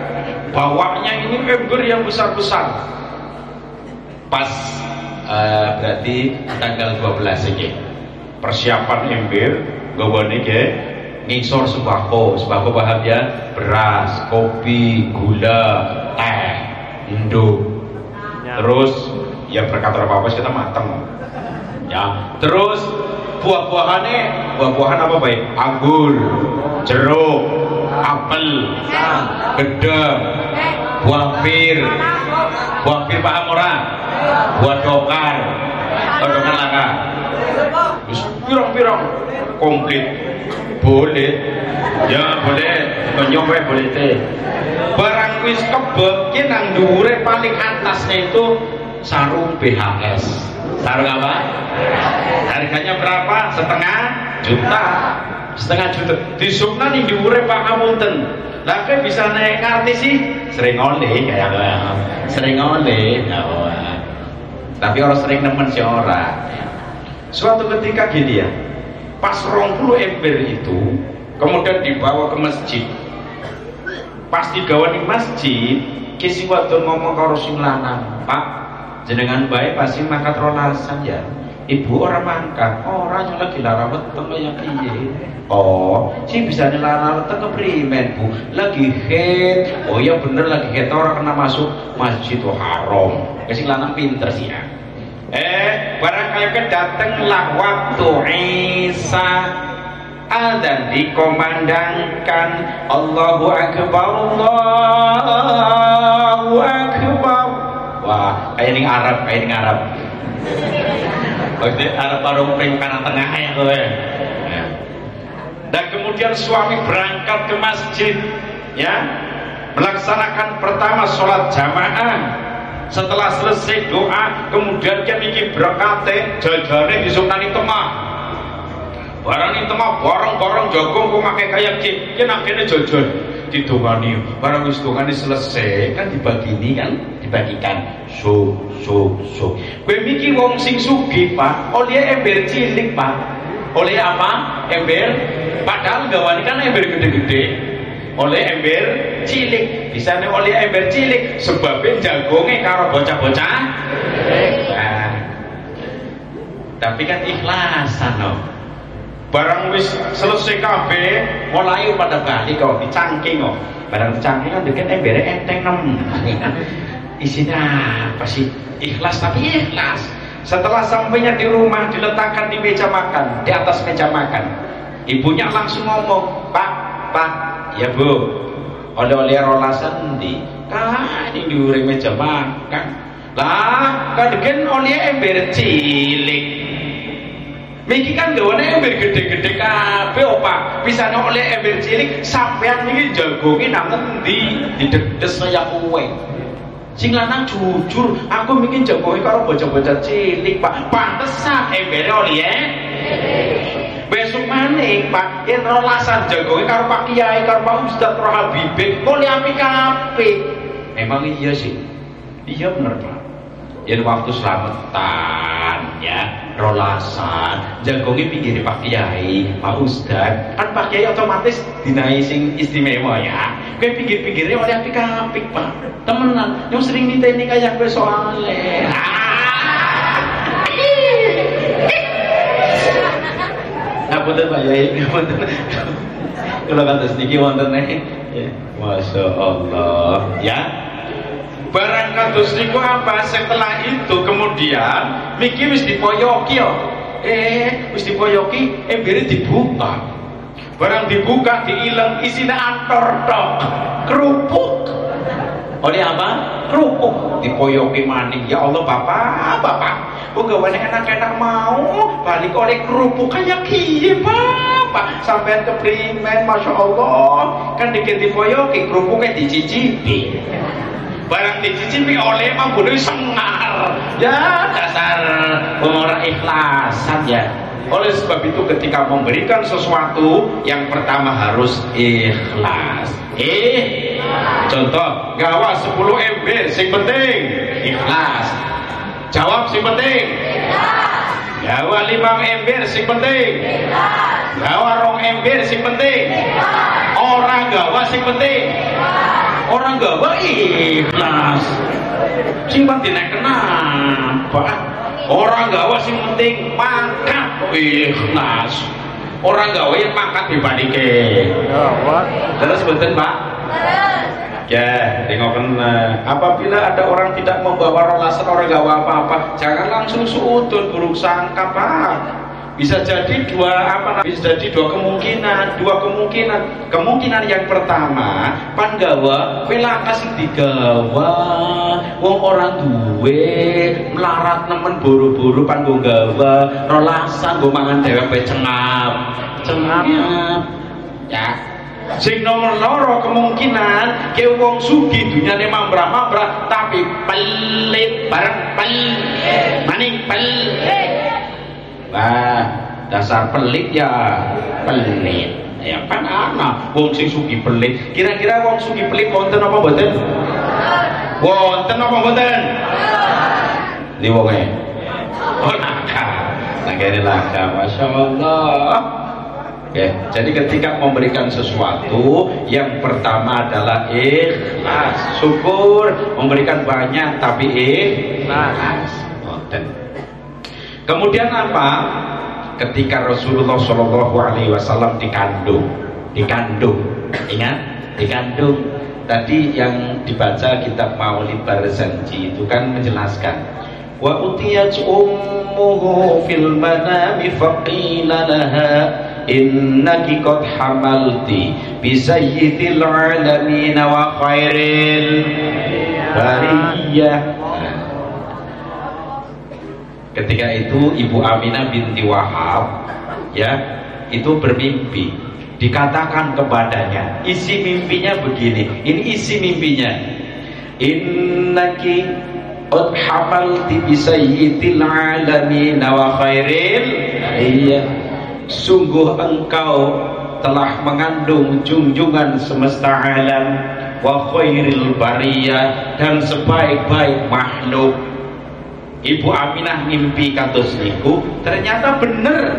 bawanya ini ember yang besar-besar. Pas berarti tanggal 12 ini persiapan ember gawane ke ngisor sembako paham ya, beras, kopi, gula, teh, induk. Terus ya berkata apa-apa kita mateng. Ya, terus buah-buahan apa baik? Anggur, jeruk, apel, gedang, buah pir paham orang? Buah dokar langka. Pirang-pirang komplit. Boleh, ya boleh. Nyoba boleh teh. Barang wis kebek, nang dhuwure paling atasnya itu sarung BHS. Sarung apa? Harganya berapa? Setengah juta. Disukna ning dhuwure Pak Kamunten. Lah kowe bisa ngerti sih? Sering oleh kayak apa? Sering oleh. Tapi orang sering nemen si ora. Suatu ketika gini ya, pas 20 ember itu kemudian dibawa ke masjid. Pas digawa di masjid, kisi wadon ngomong karo sing lanang, "Pak, jenengan bae pasti mangkat rolasan ya." Ibu orang mangkat, orang yang lagi lara weteng kaya piye. Oh, sih bisa lara weteng keprimen, Bu? Lagi head. Oh ya bener lagi head, orang kena masuk Masjidil Haram. Sing lanang pinter sih ya. Barangkali datanglah waktu Isa adzan dikomandangkan, Allahu Akbar, Allahu Akbar. Wah, kayak ini Arab. Maksudnya Arab parung pring kanan tengah ya kowe. Dan kemudian suami berangkat ke masjid, ya, melaksanakan pertama sholat jamaah. Setelah selesai doa, kemudian dia bikin berkate jajane disunani temah. Barang ini temah, borong-borong jagung kok pakai kayak ki nak kene jajan didongani. Barang wis dongane selesai kan dibagikan. Kowe iki wong sing sugih, Pak, oleh ember cilik, Pak. Oleh apa? Ember, padahal gawane kan ember gede-gede. Oleh ember cilik, disane oleh ember cilik sebabnya jagongnya karo bocah-bocah. Nah, tapi kan ikhlasan no. Barang wis selesai kabeh, mulai pada balik kok dicangking kok. Barang dicangking kan deket embere enteng nem. Isinya apa sih? Ikhlas, tapi ikhlas. Setelah sampainya di rumah, diletakkan di meja makan, di atas meja makan. Ibunya langsung ngomong, Pak, ya Bu, oleh-oleh rolasan di kan ini diure meja makan. Lah, kadegen oleh ember cilik. Miki kan gawane ember gede-gede kabeh opa. Pisane oleh ember cilik sampean iki jagonge nang endi? Didedes kaya kowe. Sing lanang jujur, aku mikir jagonge karo bocah-bocah cilik, Pak. Pantesan embere oleh besok maning, Pak, yen rolasan jagonge karo Pak Kiai, karo Pak Ustaz, karo Habibie, kok apik-apik. Emang iya sih. Iya bener, Pak. Yen waktu selamatan ya, rolasan, jagonge pinggire Pak Kiai, Pak Ustaz. Kan Pak Kiai otomatis dinai sing istimewa ya. Kowe pinggir-pinggirnya oleh apik-apik, Pak. Temenan, yang sering niteni kayak kowe soalnya. Ngapunten Pak Yai, ngapunten. Kula kados niki wonten nek. Masya Allah, ya. Barang kados niku apa? Setelah itu kemudian miki wis dipoyoki yo. Wis dipoyoki, embere dibuka. Barang dibuka diileng isine antor tok. Kerupuk. Oleh apa? Kerupuk. Dipoyoki maning. Ya Allah, Bapak. Kok gawane enak-enak mau balik oleh kerupuk kayak kiye, Bapak. Sampean keprimen, Masya Allah. Kan dikit dipoyoki kerupuknya dicicipi. Barang dicicipi oleh mambune sengar. Ya dasar orang ikhlasan ya. Oleh sebab itu ketika memberikan sesuatu yang pertama harus ikhlas. Contoh, gawa 10 ember sing penting ikhlas. Jawab sing penting ikhlas. Gawa 5 ember sing penting ikhlas. Gawa 2 ember sing penting ikhlas. Orang gawa sing penting ikhlas. Orang gawa ikhlas. Sing penting kenapa? Orang gawa sing penting mangkat ikhlas. Orang gawe yang mangkat dibandingke. Terus betul Pak? Ya, dengokan. Apabila ada orang tidak membawa rolasan, orang gawa apa-apa, jangan langsung suudun buruk sangka, Pak. Bisa jadi bisa jadi dua kemungkinan. Kemungkinan yang pertama, pan gawa pela kasih digawa wong orang duwe melarat nemen buru-buru pan go gawa rolasan go mangan dhewek cengap ya. Sing nomor loro kemungkinan ke wong sugih dunyane mambrah-mambrah tapi pelit bareng pelit maning pelit. Wah, dasar pelit ya pelit. Ya kan ana wong sing sugih pelit. Kira-kira wong sugih pelit wonten apa mboten? Wonten apa mboten? Ini wonge. Oh laka. Nah ini laka, Masya Allah. Oke, jadi ketika memberikan sesuatu, yang pertama adalah ikhlas. Syukur, memberikan banyak tapi ikhlas. Kemudian apa? Ketika Rasulullah SAW dikandung, ingat, dikandung. Tadi yang dibaca kitab Maulid Barzanji itu kan menjelaskan, wa utiyat ummuhu fil manami faqila laha innaki qad hamalti bi sayyidil alamin wa khairil bariyah. Ketika itu Ibu Aminah binti Wahab ya itu bermimpi, dikatakan kepadanya, isi mimpinya begini, ini isi mimpinya, innaki qad hamalti bi sayyidil alamin wa khairil bariyah. Sungguh engkau telah mengandung junjungan semesta alam wa khairil bariyah, dan sebaik-baik makhluk. Ibu Aminah mimpi kados niku, ternyata bener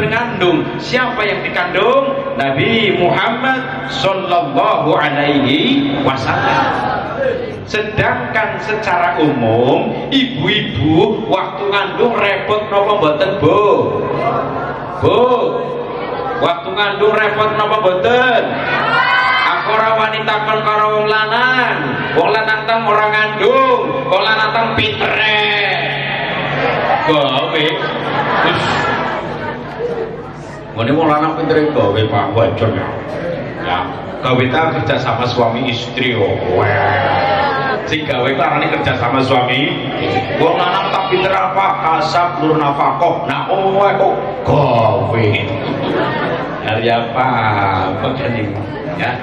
ngandung. Siapa yang dikandung? Nabi Muhammad sallallahu alaihi wasallam. Sedangkan secara umum ibu-ibu waktu ngandung repot napa mboten, Bu? Bu, waktu ngandung repot napa mboten? Aku ora wanita kon karo wong lanang. Wong lanang tang ora ngandung, wong lanang tang pintere. Gawe. Wis. Ngene wong lanang pintere gawe Pak Wajon ya. Ya, gawe ta kerja sama suami istri oh. Sing gawe karane kerja sama suami. Wong lanang tak pinter apa? Kasab lur nafkah. Nah, kok gawe. Hari apa? Begini ya.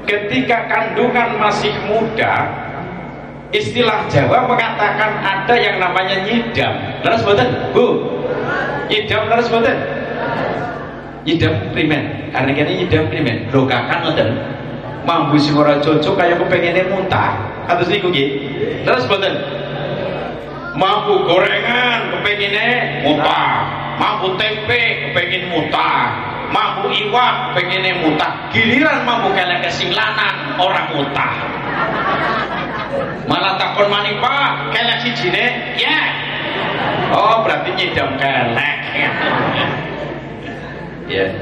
Ketika kandungan masih muda, istilah Jawa mengatakan ada yang namanya nyidam. Leres mboten, Bu? Nyidam leres mboten? Nyidam primen. Karena kene nyidam primen. Lho kakak ngoten. Mambu sing ora cocok kaya kepengine muntah. Kados niku nggih. Leres mboten? Mambu gorengan kepengine muntah. Mambu tempe kepengin muntah. Mampu iwak pengennya mutah, giliran mampu kelek sing lanang orang mutah, malah takon mani Pak kelek si jine ya. Oh berarti nyidam kelek ya.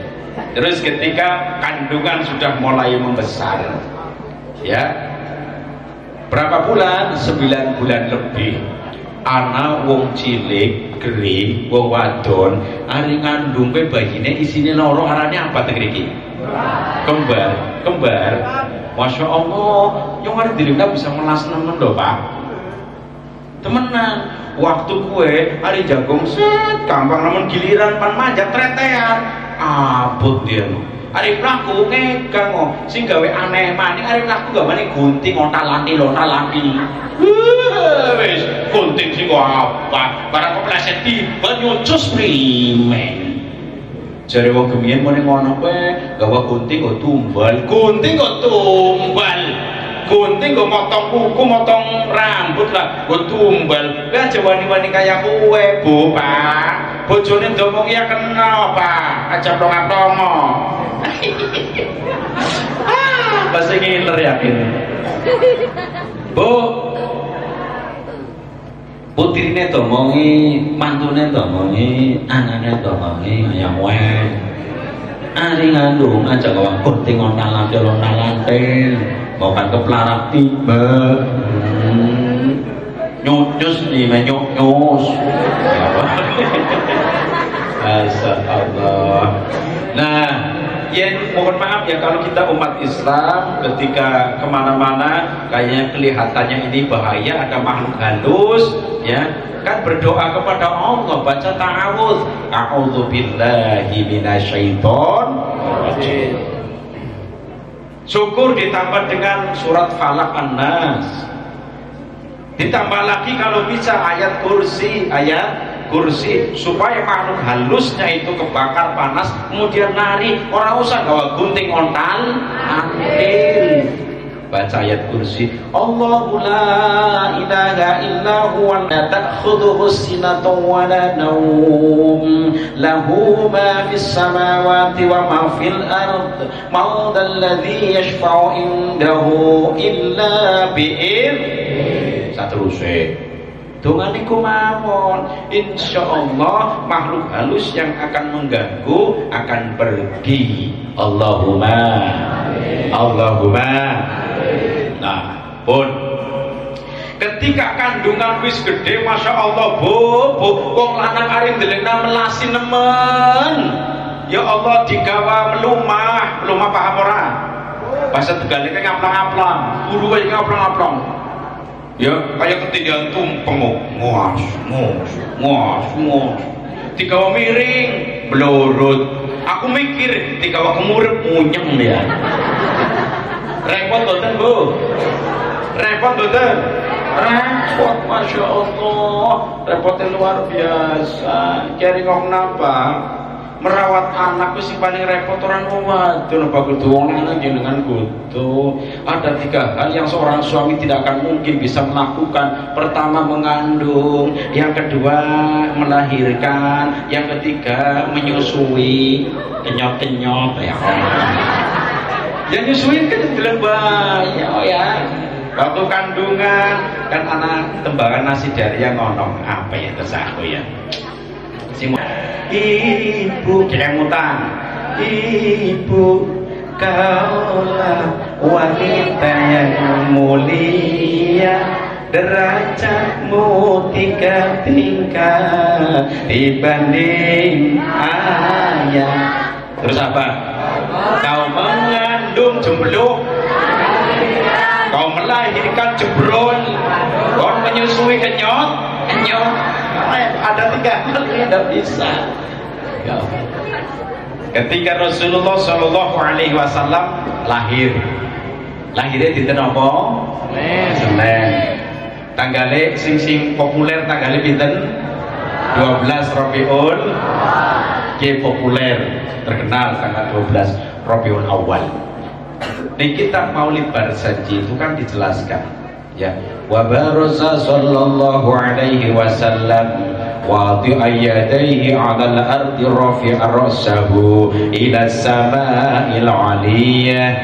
Terus ketika kandungan sudah mulai membesar ya, berapa bulan? 9 bulan lebih. Anak wong cilik geri wong wadon ari ngandung pe bayine isine loro, arane apa teh iki? Kembar. Masya Allah, yang hari diri bisa melas nemen lho Pak. Temenan, waktu kue hari jagung set gampang, namun giliran pan manjat tretean abot dia. Hari pelaku ngegang oh, sing gawe aneh maning hari pelaku gak maning gunting ontal-lanti. Wis gunting sing apa? Barang kepleset tiba nyucus primen. Jare wong gemien mene ngono kowe, gawe gunting kok tumbal. Gunting kok motong kuku, motong rambut lah, kok tumbal. Lah aja wani-wani kaya kowe, Bu, Pak. Bojone ndomong ya kena, Pak. Aja plong-plongo. Bahasa ngiler yakin. Bu, putrine domongi, mantune domongi, anane domongi ayam wae. Ari ngandung aja gawa gunting ontal-lantil, bukan keplarak tiba. Nyucus nih, nyus. Masyaallah. Nah, ya mohon maaf ya kalau kita umat Islam ketika kemana-mana kayaknya kelihatannya ini bahaya, ada makhluk halus ya kan, berdoa kepada Allah, baca ta'awudz, a'udzu billahi minasyaitonir rajim. Syukur ditambah dengan surat Falaq An-Nas, ditambah lagi kalau bisa ayat kursi supaya makhluk halusnya itu kebakar panas kemudian lari, orang usah gawa gunting ontal antil. baca ayat kursi, Allahu la ilaha illa huwa la ta'khudhuhu sinatun wa la nawm lahu ma fis samawati wa ma fil ard man dzal ladzi yashfa'u indahu illa bi'idz. Saterusé dongane mawon, insyaallah makhluk halus yang akan mengganggu akan pergi. Allahumma amin. Allahumma amin. Nah pun ketika kandungan wis gede, masya Allah bu wong lanang arep ndelekna melasi nemen, ya Allah digawa melumah paham ora? Bahasa Tegal iki ngaplang-ngaplang, guru iki ngaplang-ngaplang. Ya kayak ketinggian tumpeng nguas digawa miring blurut. Aku mikir digawa kemurep munyeng ya. Repot boten bu? Repot boten? Repot, masya Allah, repotnya luar biasa. Kering napa? Merawat anak sing paling repot orang wadon bakul wong lanang jenengan kudu. Ada 3 hal yang seorang suami tidak akan mungkin bisa melakukan. Pertama mengandung, yang kedua melahirkan, yang ketiga menyusui. Kenyot-kenyot ya. Yang nyusuin kan bilang banyak ya. Waktu kandungan kan anak tembakan nasi dari yang ngonong apa ya terus aku ya. Ibu kemutan, ibu kaulah wanita yang mulia, derajatmu 3 tingkat dibanding ayah. Terus apa? Kau mengandung jembluk, kau melahirkan jebrol, kau menyusui kenyot. Ada 3 hal yang tidak bisa. Ketika Rasulullah Shallallahu Alaihi Wasallam lahirnya dinten apa? Senin. Tanggalnya sing populer tanggalnya dinten 12 Rabiul. Populer terkenal tanggal 12 Rabiul Awal. Di kitab Maulid Barsaji itu kan dijelaskan ya, wa baraza sallallahu alaihi wasallam wadi'a yadayhi 'ala al-ardi rafi'a ra'sahu ila as-sama'il 'aliyyah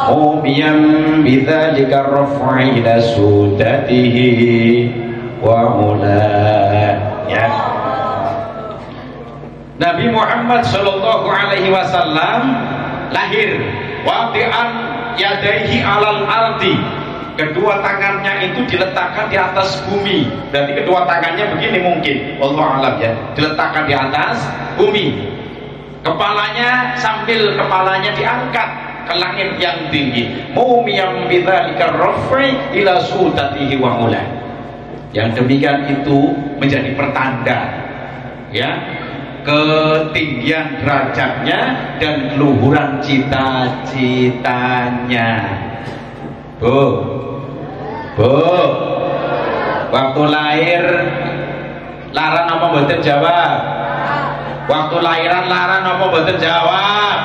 mubiyan bidzalika raf'i ila sudatihi wa ulah. Ya, Nabi Muhammad sallallahu alaihi wasallam lahir wadi'an yadayhi 'alal ardi, kedua tangannya itu diletakkan di atas bumi. Berarti kedua tangannya begini mungkin, wallahu a'lam ya, diletakkan di atas bumi. Kepalanya sambil kepalanya diangkat ke langit yang tinggi. Mumiyam bidzalika raf'i ila sudatihi wa ula. Yang demikian itu menjadi pertanda ya ketinggian derajatnya dan keluhuran cita-citanya. Bu, waktu lahir laran apa mboten jawab? Waktu lahiran laran apa mboten jawab?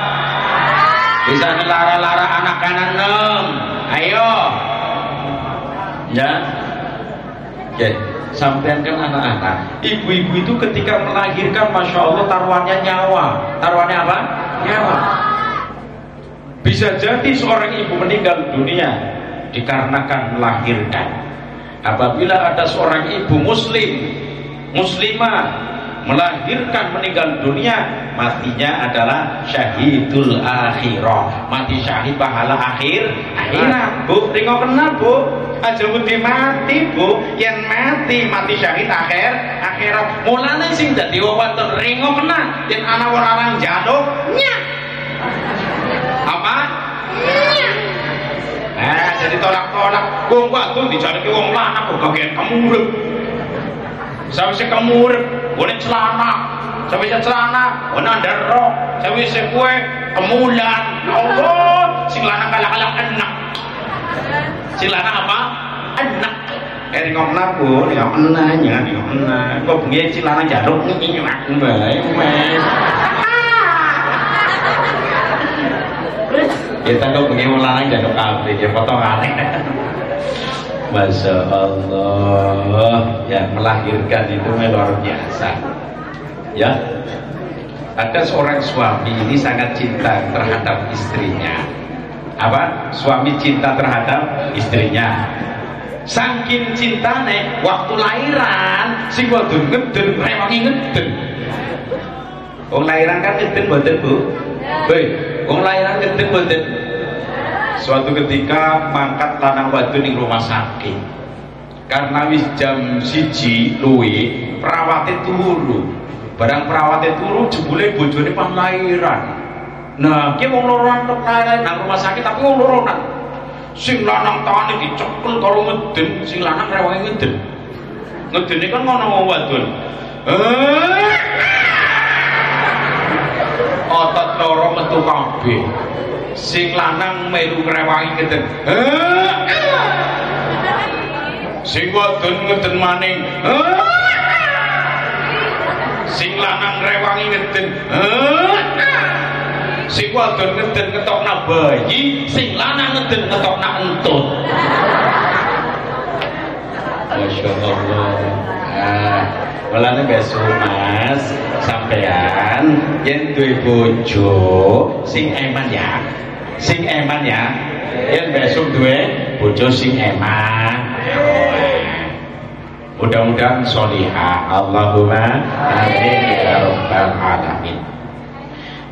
Bisa lara-lara anak kanan 6. Ayo. Ya. Oke, sampean kan anak-anak. Ibu-ibu itu ketika melahirkan, masya Allah, taruhannya nyawa. Taruhannya apa? Nyawa. Bisa jadi seorang ibu meninggal dunia dikarenakan melahirkan. Apabila ada seorang ibu muslimah melahirkan meninggal dunia, matinya adalah syahidul akhirah, mati syahid pahala akhirat. Bu, ringo kenal bu, aja budi mati bu, yang mati syahid akhirat. Mulane sing dadi wonten ringo kenal, yang anak orang jaluk nyak apa? Jadi tolak-tolak. Wong wadon dijarke wong lanang kok kakean kemurep. Sampai kemurep, boleh celana. Sampai celana, nandar rok. Sampai kue kemulan. Allah, sing lanang kalah-kalah enak. Sing lanang apa? Enak. Ngomong nabu, ya enaknya, ya enak. Kok bengi sing lanang jaluk enak bae, wes. Kita kok bengi wong lanang jatuh kabeh ya potongane. Masya Allah, ya melahirkan itu luar biasa. Ya, ada seorang suami ini sangat cinta terhadap istrinya. Apa? Suami cinta terhadap istrinya. Saking cintane, waktu lahiran si wadon ngeden, rewangi ngeden. Wong lahiran kan ngeden mboten Bu? Wong lahiran ngeden mboten? Suatu ketika mangkat lanang wadon ning rumah sakit. Karena wis jam 1 luwe, perawate turu. Barang perawate turu jebule bojone pas lahiran. Nah, ki wong loroan tok lahiran nang rumah sakit tapi wong loroan. Sing lanang tangane dicekel karo ngeden, sing lanang rewange ngeden. Ngedene kan ngono wong wadon. Otot loro metu kabeh. Sing lanang melu ngrewangi ngeden. Sing wadon ngeden maning. Sing lanang ngrewangi ngeden. Sing wadon ngeden ngetokna bayi, sing lanang ngeden ngetokna entut. Masya Allah. Mulane besok Mas sampean yen duwe bojo sing eman ya. Sing eman ya. Yen besok duwe bojo sing eman. Mudah-mudahan sholihah. Allahumma amin ya rabbal alamin.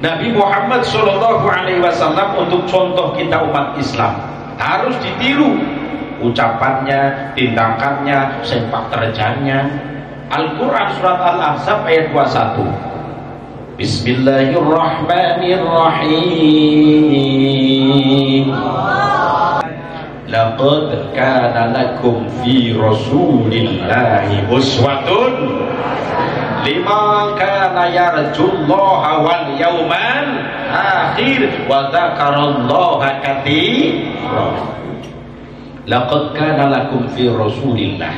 Nabi Muhammad Shallallahu Alaihi Wasallam untuk contoh kita umat Islam harus ditiru ucapannya, tindakannya, sepak terjangnya. Al-Quran surat Al-Ahzab ayat 21. Bismillahirrahmanirrahim. Laqad kana lakum fi Rasulillahi uswatun liman kana yarjullaha wal yawmal akhir wa dzakarallaha katsiran. Laqad kana lakum fi Rasulillah.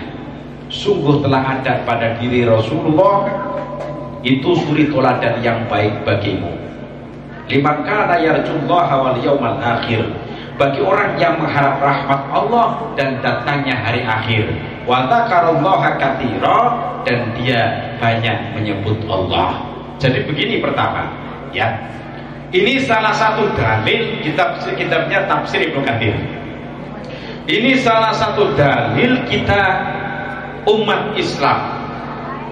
Sungguh telah ada pada diri Rasulullah itu suri teladan yang baik bagimu. Liman kana yarjullaha wal yawmal akhir, bagi orang yang mengharap rahmat Allah dan datangnya hari akhir. Wa dzakarallaha katsiran, dan dia banyak menyebut Allah. Jadi begini pertama, ya. Ini salah satu dalil kitabnya Tafsir Ibnu Katsir. Ini salah satu dalil kita umat Islam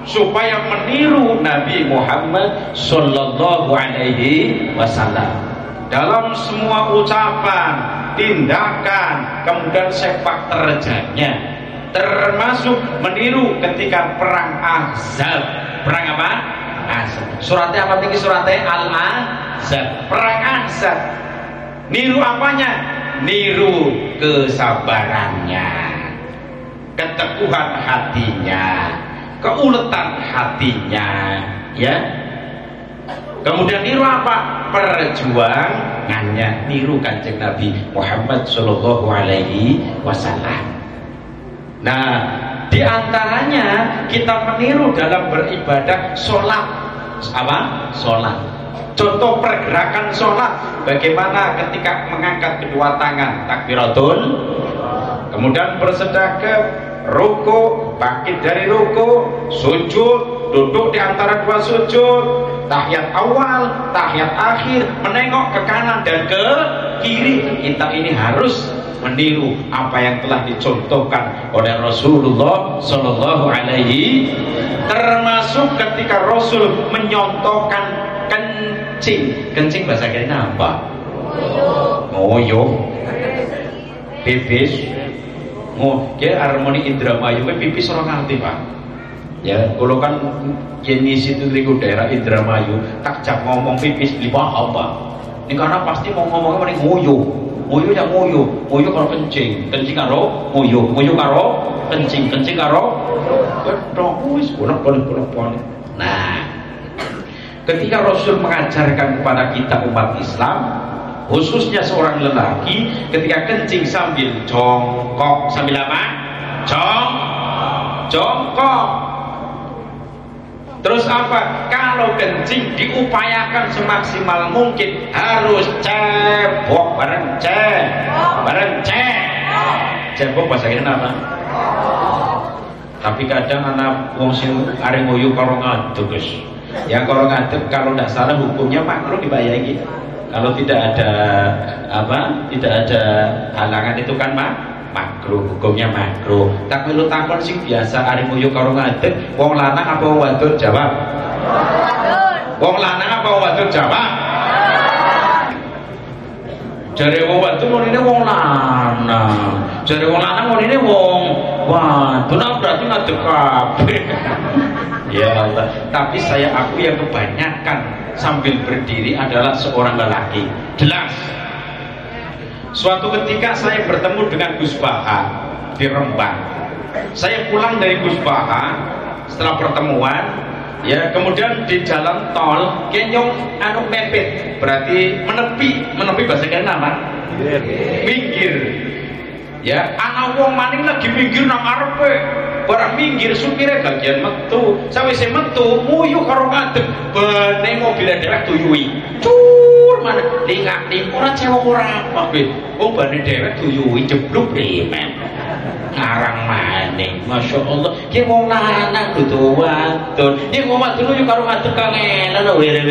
supaya meniru Nabi Muhammad Sallallahu Alaihi Wasallam dalam semua ucapan, tindakan, kemudian sepak terjangnya, termasuk meniru ketika perang Ahzab. Perang apa? Ahzab. Suratnya apa tinggi suratnya? Al-Ahzab. Perang Ahzab. Niru apanya? Niru kesabarannya, keteguhan hatinya, keuletan hatinya, ya. Kemudian niru apa? Perjuangannya, niru Kanjeng Nabi Muhammad Shallallahu Alaihi Wasallam. Nah, diantaranya kita meniru dalam beribadah sholat. Apa? Sholat. Contoh pergerakan sholat, bagaimana ketika mengangkat kedua tangan, takbiratul, kemudian bersedekah, ruku, bangkit dari ruku, sujud, duduk di antara dua sujud, tahiyat awal, tahiyat akhir, menengok ke kanan dan ke kiri. Kita ini harus meniru apa yang telah dicontohkan oleh Rasulullah Sallallahu Alaihi, termasuk ketika Rasul menyontohkan kencing bahasa kira apa? Ngoyo, pipis. Ke harmoni Indramayu pipis orang ngerti Pak. Ya, kalau kan jenis itu di daerah Indramayu tak jak ngomong pipis di apa? Ini karena pasti mau ngomongnya paling ngoyo. Ngoyo ya ngoyo karo kencing karo ngoyo karo kencing karo betul wis bolak-balik. Nah, ketika Rasul mengajarkan kepada kita umat Islam, khususnya seorang lelaki, ketika kencing sambil jongkok, sambil apa? Jongkok. Terus apa? Kalau kencing diupayakan semaksimal mungkin harus cebok bareng cebok bahasa kita apa? Tapi kadang anak wong sing areng nguyu karo ngadeg guys. Yang karo ngadeg kalau tidak salah hukumnya makruh dibayangi. Kalau tidak ada apa? Tidak ada halangan itu kan makruh, hukumnya makruh. Tapi lu takon sing biasa areng nguyu karo ngadeg, wong lanang apa wong wadon jawab? Wong lanang apa wong wadon jawab? Jare wong wadon monine wong lanang. Jare wong lanang monine wong wadon. Nah, berarti ngadeg kabeh. Ya Allah. Tapi saya akui yang kebanyakan sambil berdiri adalah seorang lelaki. Jelas. Suatu ketika saya bertemu dengan Gus Baha di Rembang. Saya pulang dari Gus Baha setelah pertemuan, ya kemudian di jalan tol kenyong anu mepet, berarti menepi bahasa kena apa? Minggir. Ya, anak wong maning lagi minggir nang arepe. Barang minggir supire bagian metu. Sawise metu muyu karo ngadeg, bene mobil dhewek tuyui. Cur mana lingak-ling ora cewek ora apa be. Wong bane dhewek tuyui jebluk remen. Ngarang maning. Masyaallah, ki wong lanang kudu wadon. Ki wong wadon yo karo ngadeg kangen lho wire.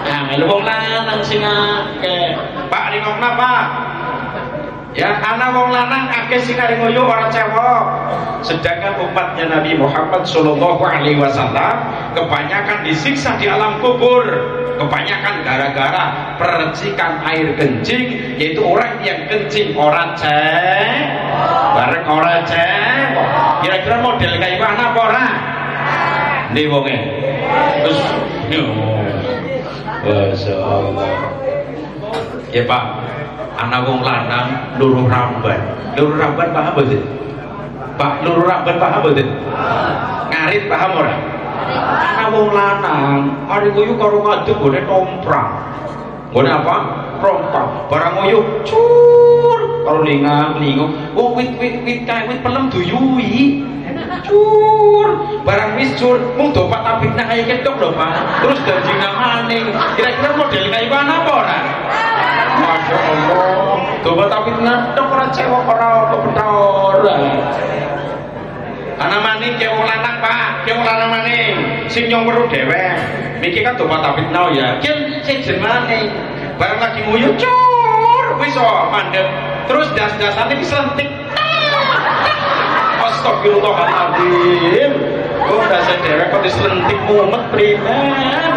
Ah, lho wong lanang sing akeh. Pak ringokna, Pak. Ya, anak wong lanang akeh sing areng ngoyo ora cewek. Sedangkan umatnya Nabi Muhammad sallallahu alaihi wasallam kebanyakan disiksa di alam kubur. Kebanyakan gara-gara percikan air kencing, yaitu orang yang kencing ora bareng ora Kira-kira model kayak mana apa ora? Ndi wonge? Terus masyaallah. Ya Pak, anak wong lanang luru ramban paham betul? Pak, luru ramban paham betul? Ngarit paham ora? Anak wong lanang ari nguyu karo ngadeg gone tomprang. Gone apa? Rompang. Barang nguyu cur karo lingang-lingung. Wong wit kae wit pelem duyui. Cur. Barang wis cur mung dopat tabitna kaya ketok lho, Pak. Terus ganjingan maning. Kira-kira model kaya mana apa ora? Masya Allah, coba tapi nadok ora cewek ora kepethor. Anak maning ke wong lanang Pak, ke wong lanang maning sing nyong weruh dhewek. Niki kan coba tapi nau ya, kin sing jenenge bareng lagi nguyu cur wis mandeg. Terus das-dasane wis lentik. Astagfirullahaladzim. Kok dase dhewek kok wis lentik mumet primen.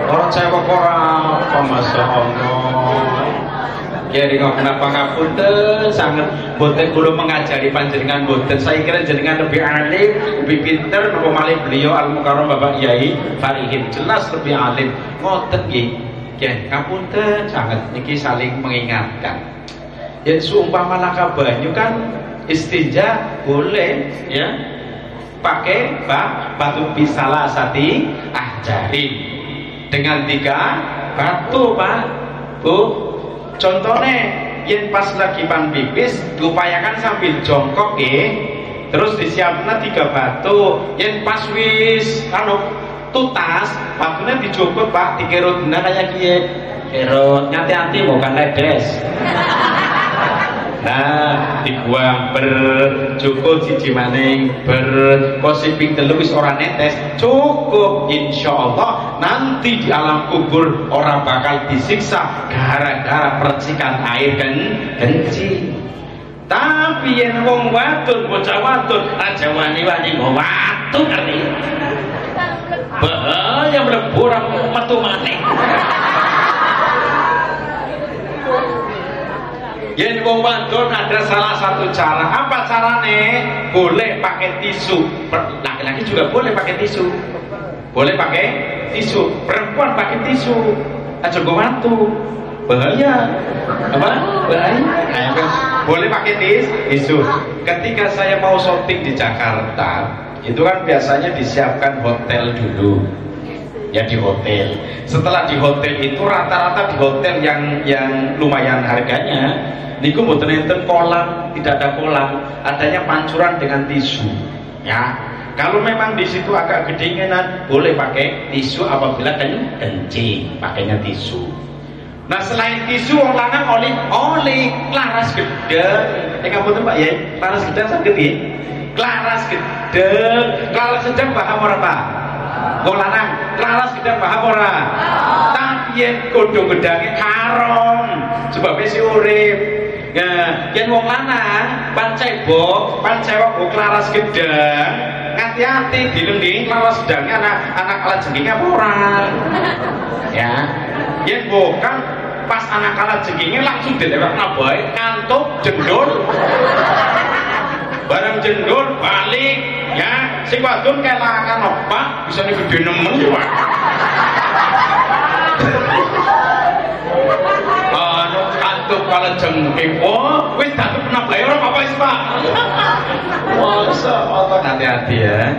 Orang cewek orang, masya Allah. Jadi kenapa ngapunten sangat boten kulo mengajari panjenengan boten. Saya kira jenengan lebih alim, lebih pinter, nopo malih beliau al mukarram Bapak Yai Farihin jelas lebih alim. Ngoten nggih. Ya, ngapunten sangat niki saling mengingatkan. Ya seumpama laka banyu kan istinja boleh ya. Pakai batu bisalah sati ahjarin. Dengan 3 batu Pak Bu. Contohnya yang pas lagi pan pipis diupayakan sambil jongkok terus disiapkan 3 batu. Yang pas wis tutas batunya dijokot Pak, dikerut benar kayak kiye kerut hati-hati bukan ledes. Nah, dibuang bercukup siji maning berkosiping telu wis ora netes cukup, insyaallah nanti di alam kubur orang bakal disiksa gara-gara percikan air kencing. Tapi yen wong wadon bocah wadon aja wani-wani wadon ngerti bahaya mlebu ora metu maneh. Yen wong wadon ada salah satu cara. Apa carane? Boleh pakai tisu. Laki-laki juga boleh pakai tisu. Boleh pakai tisu. Perempuan pakai tisu. Aja go watu. Bahaya. Apa? Bahaya. Boleh pakai tisu. Ketika saya mau shopping di Jakarta, itu kan biasanya disiapkan hotel dulu. Ya di hotel. Setelah di hotel itu rata-rata di hotel yang lumayan harganya niku mboten enten kolam, tidak ada kolam, adanya pancuran dengan tisu. ya. Kalau memang di situ agak kedinginan, boleh pakai tisu apabila kencing, pakainya tisu. Nah selain tisu, orang lanang oli laras gedeng. Ngapunten Pak ya, laras gedeng saged nggih. Laras gedeng, laras sedang paham ora Pak? Wong lanang, laras gedeng paham ora? Tapi yen godhong gedange haram, sebabnya si urip. Nah, yen wong lanang pan cebok, pan cewek kok laras gedeng, hati-hati dilending laras gedangnya anak kalah jengking apa ora? Ya. Yen bukan pas anak kalah jengkingnya langsung dilewat nabai, ngantuk, jendul. Barang jendul balik, ya. Sing wadon kelangan Pak, bisa gede nemen Pak. Kantuk kalau jengking, oh, wis datup nabai ora apa wis Pak. Masya Allah, hati-hati ya.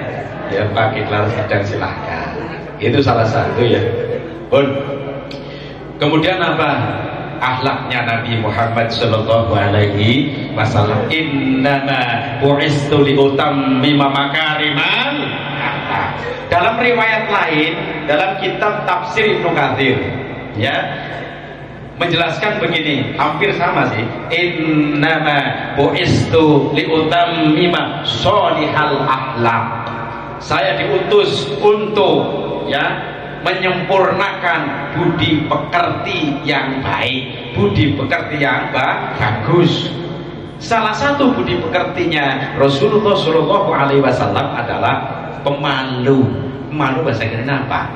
Ya pakai laras gedang silahkan. Itu salah satu ya. Bun. Kemudian apa? Akhlaknya Nabi Muhammad sallallahu alaihi wasallam. Innama bu'istu liutammima makarimal akhlak. Dalam riwayat lain, dalam kitab tafsir Ibnu Katsir, ya, menjelaskan begini, hampir sama sih. Innama bu'istu liutammima sholihal akhlak. Saya diutus untuk, ya, menyempurnakan budi pekerti yang baik, budi pekerti yang bagus. Salah satu budi pekertinya Rasulullah Shallallahu Alaihi Wasallam adalah pemalu. Pemalu bahasa Inggrisnya apa?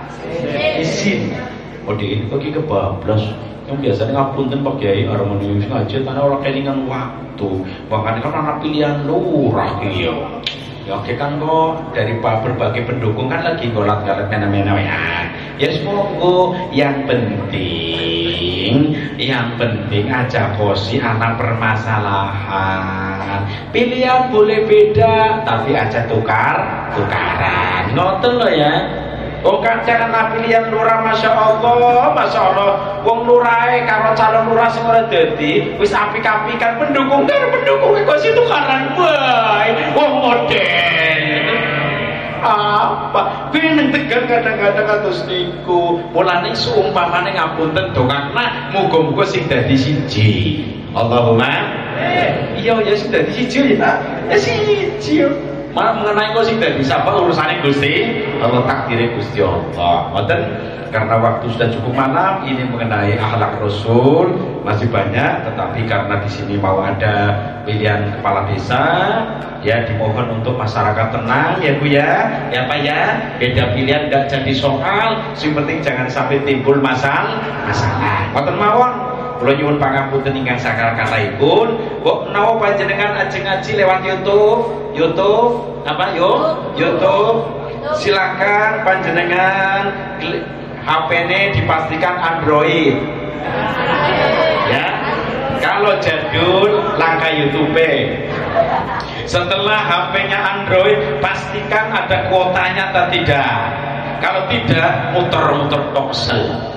Izin. Oh di ini kebablas. Yang biasanya ngapunten Pak Kiai harmoni ngaji karena orang kelingan waktu. Bahkan kan anak pilihan lurah gitu. Ya oke kan kok dari berbagai pendukung kan lagi golat-golat mena-mena ya semoga yang penting aja kosi anak permasalahan pilihan boleh beda tapi aja tukaran ngoten loh ya. Wong kadang ana pilihan lurah Masya Allah wong lurahe karo calon lurah sing ora dadi wis apik-apikan pendukung karo pendukung kok situ tukaran wae wong model apa pengen Tegal kadang-kadang kados niku mulane seumpamane ngapunten dongakna muga-muga sing dadi siji Allahumma iya ya sing dadi siji ya siji malah mengenai kau sing dari siapa urusannya Gusti Allah takdirnya Gusti Allah. Ngoten karena waktu sudah cukup malam ini mengenai akhlak Rasul masih banyak, tetapi karena di sini mau ada pilihan kepala desa ya dimohon untuk masyarakat tenang ya Bu ya Pak ya beda pilihan nggak jadi soal, yang penting jangan sampai timbul masalah. Ngoten mawon. Kula nyuwun pangapunten ingkang sakal kataipun, kok menawa panjenengan ajeng ngaji lewat YouTube apa yo? YouTube. Silakan panjenengan HP-ne dipastikan Android. Ya. Kalau jadul langkah YouTube. Setelah HP-nya Android pastikan ada kuotanya atau tidak. Kalau tidak muter-muter toksel.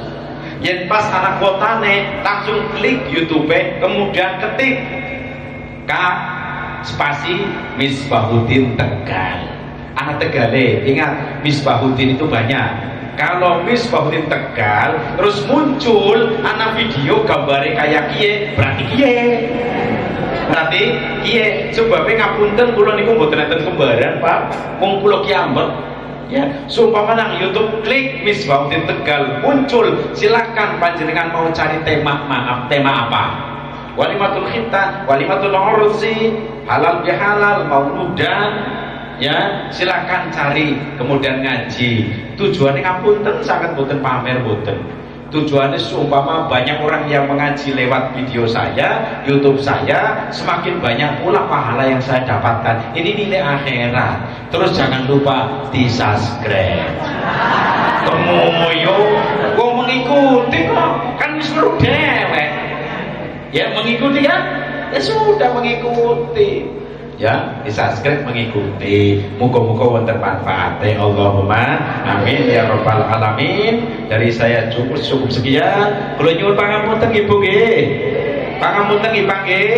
Yang pas anak kuotane langsung klik YouTube kemudian ketik spasi Misbahuddin Tegal. Anak Tegale ingat Misbahuddin itu banyak. Kalau Misbahuddin Tegal terus muncul anak video gambarnya kayak kie berarti kie sebabnya ngapunten kula niku mboten enten kembaran Pak wong kula kiambek. Ya, sumpah menang YouTube klik Misbahuddin Tegal muncul, silakan panjenengan mau cari tema apa? Walimatul khitan, walimatul ursi, halal bihalal, mauludan, ya silakan cari kemudian ngaji. Tujuannya ngapunten sangat boten pamer boten. Tujuannya seumpama banyak orang yang mengaji lewat video saya, YouTube saya, semakin banyak pula pahala yang saya dapatkan. Ini nilai akhirat. Terus jangan lupa di subscribe. Kemuyo, kok mengikuti kok? Kan disuruh dewek. Ya mengikuti kan? Ya sudah mengikuti. Ya, di subscribe mengikuti. Muga-muga wonten manfaate. Allahumma amin ya rabbal alamin. Dari saya cukup sekian. Kula nyuwun pangapunten nggih Bu nggih. Pangapunten nggih Pak nggih.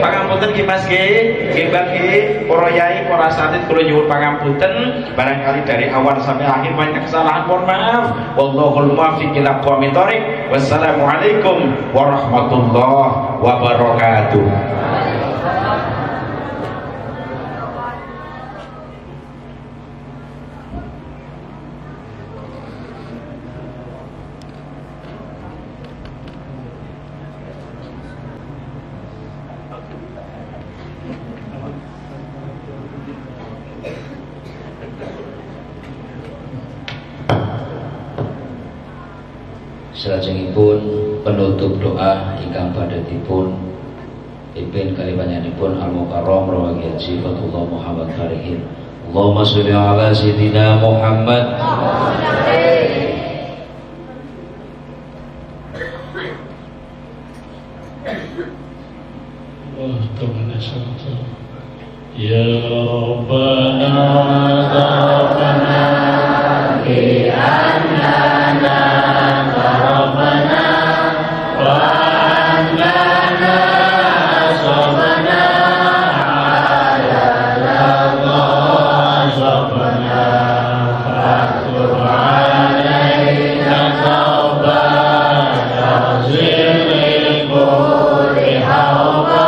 Pangapunten nggih Mas nggih. Nggih Mbak nggih. Para yai, para satid kula nyuwun pangapunten barangkali dari awal sampai akhir banyak kesalahan, mohon maaf. Wallahul muwaffiq ila aqwamit thoriq. Wassalamualaikum warahmatullahi wabarakatuh. Salajengipun penutup doa ingkang padhatipun pimpin kali panjenenganipun Al-Mukarram Rawi Haji Fatullah Muhammad Farihin. Allahumma sholli ala sayyidina Muhammad. Ya Rabbana Rabbana bi annana Rabbana wa annana sabana ala Allah sabana fatur alaina taubatan zilli kulli hawba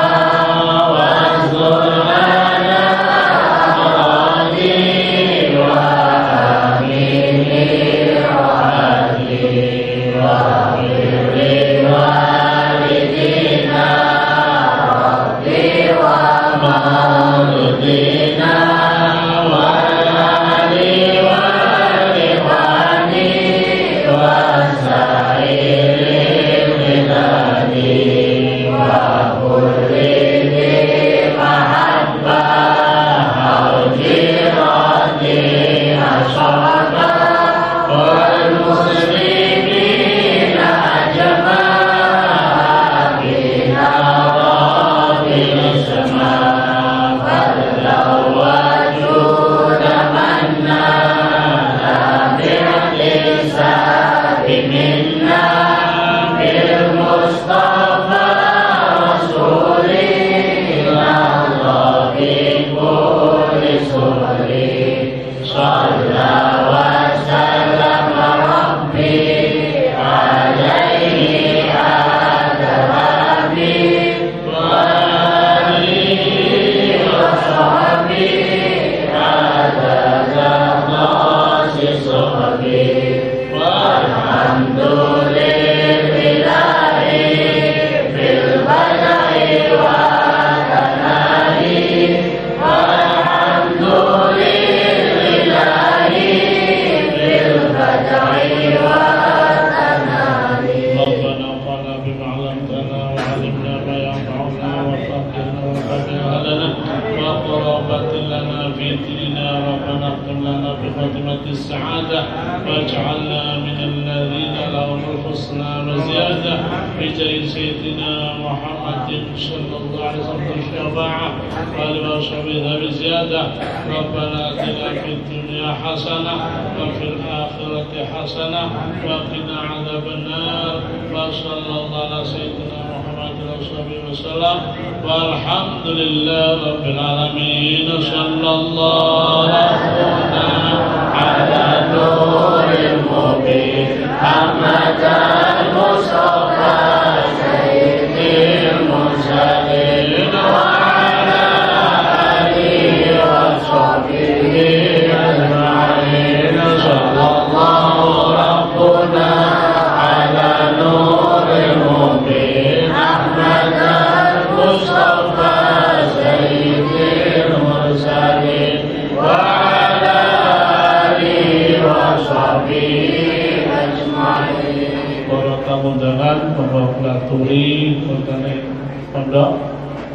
pondok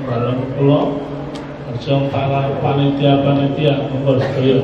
bareng kula lajeng para panitia-panitia monggo sedaya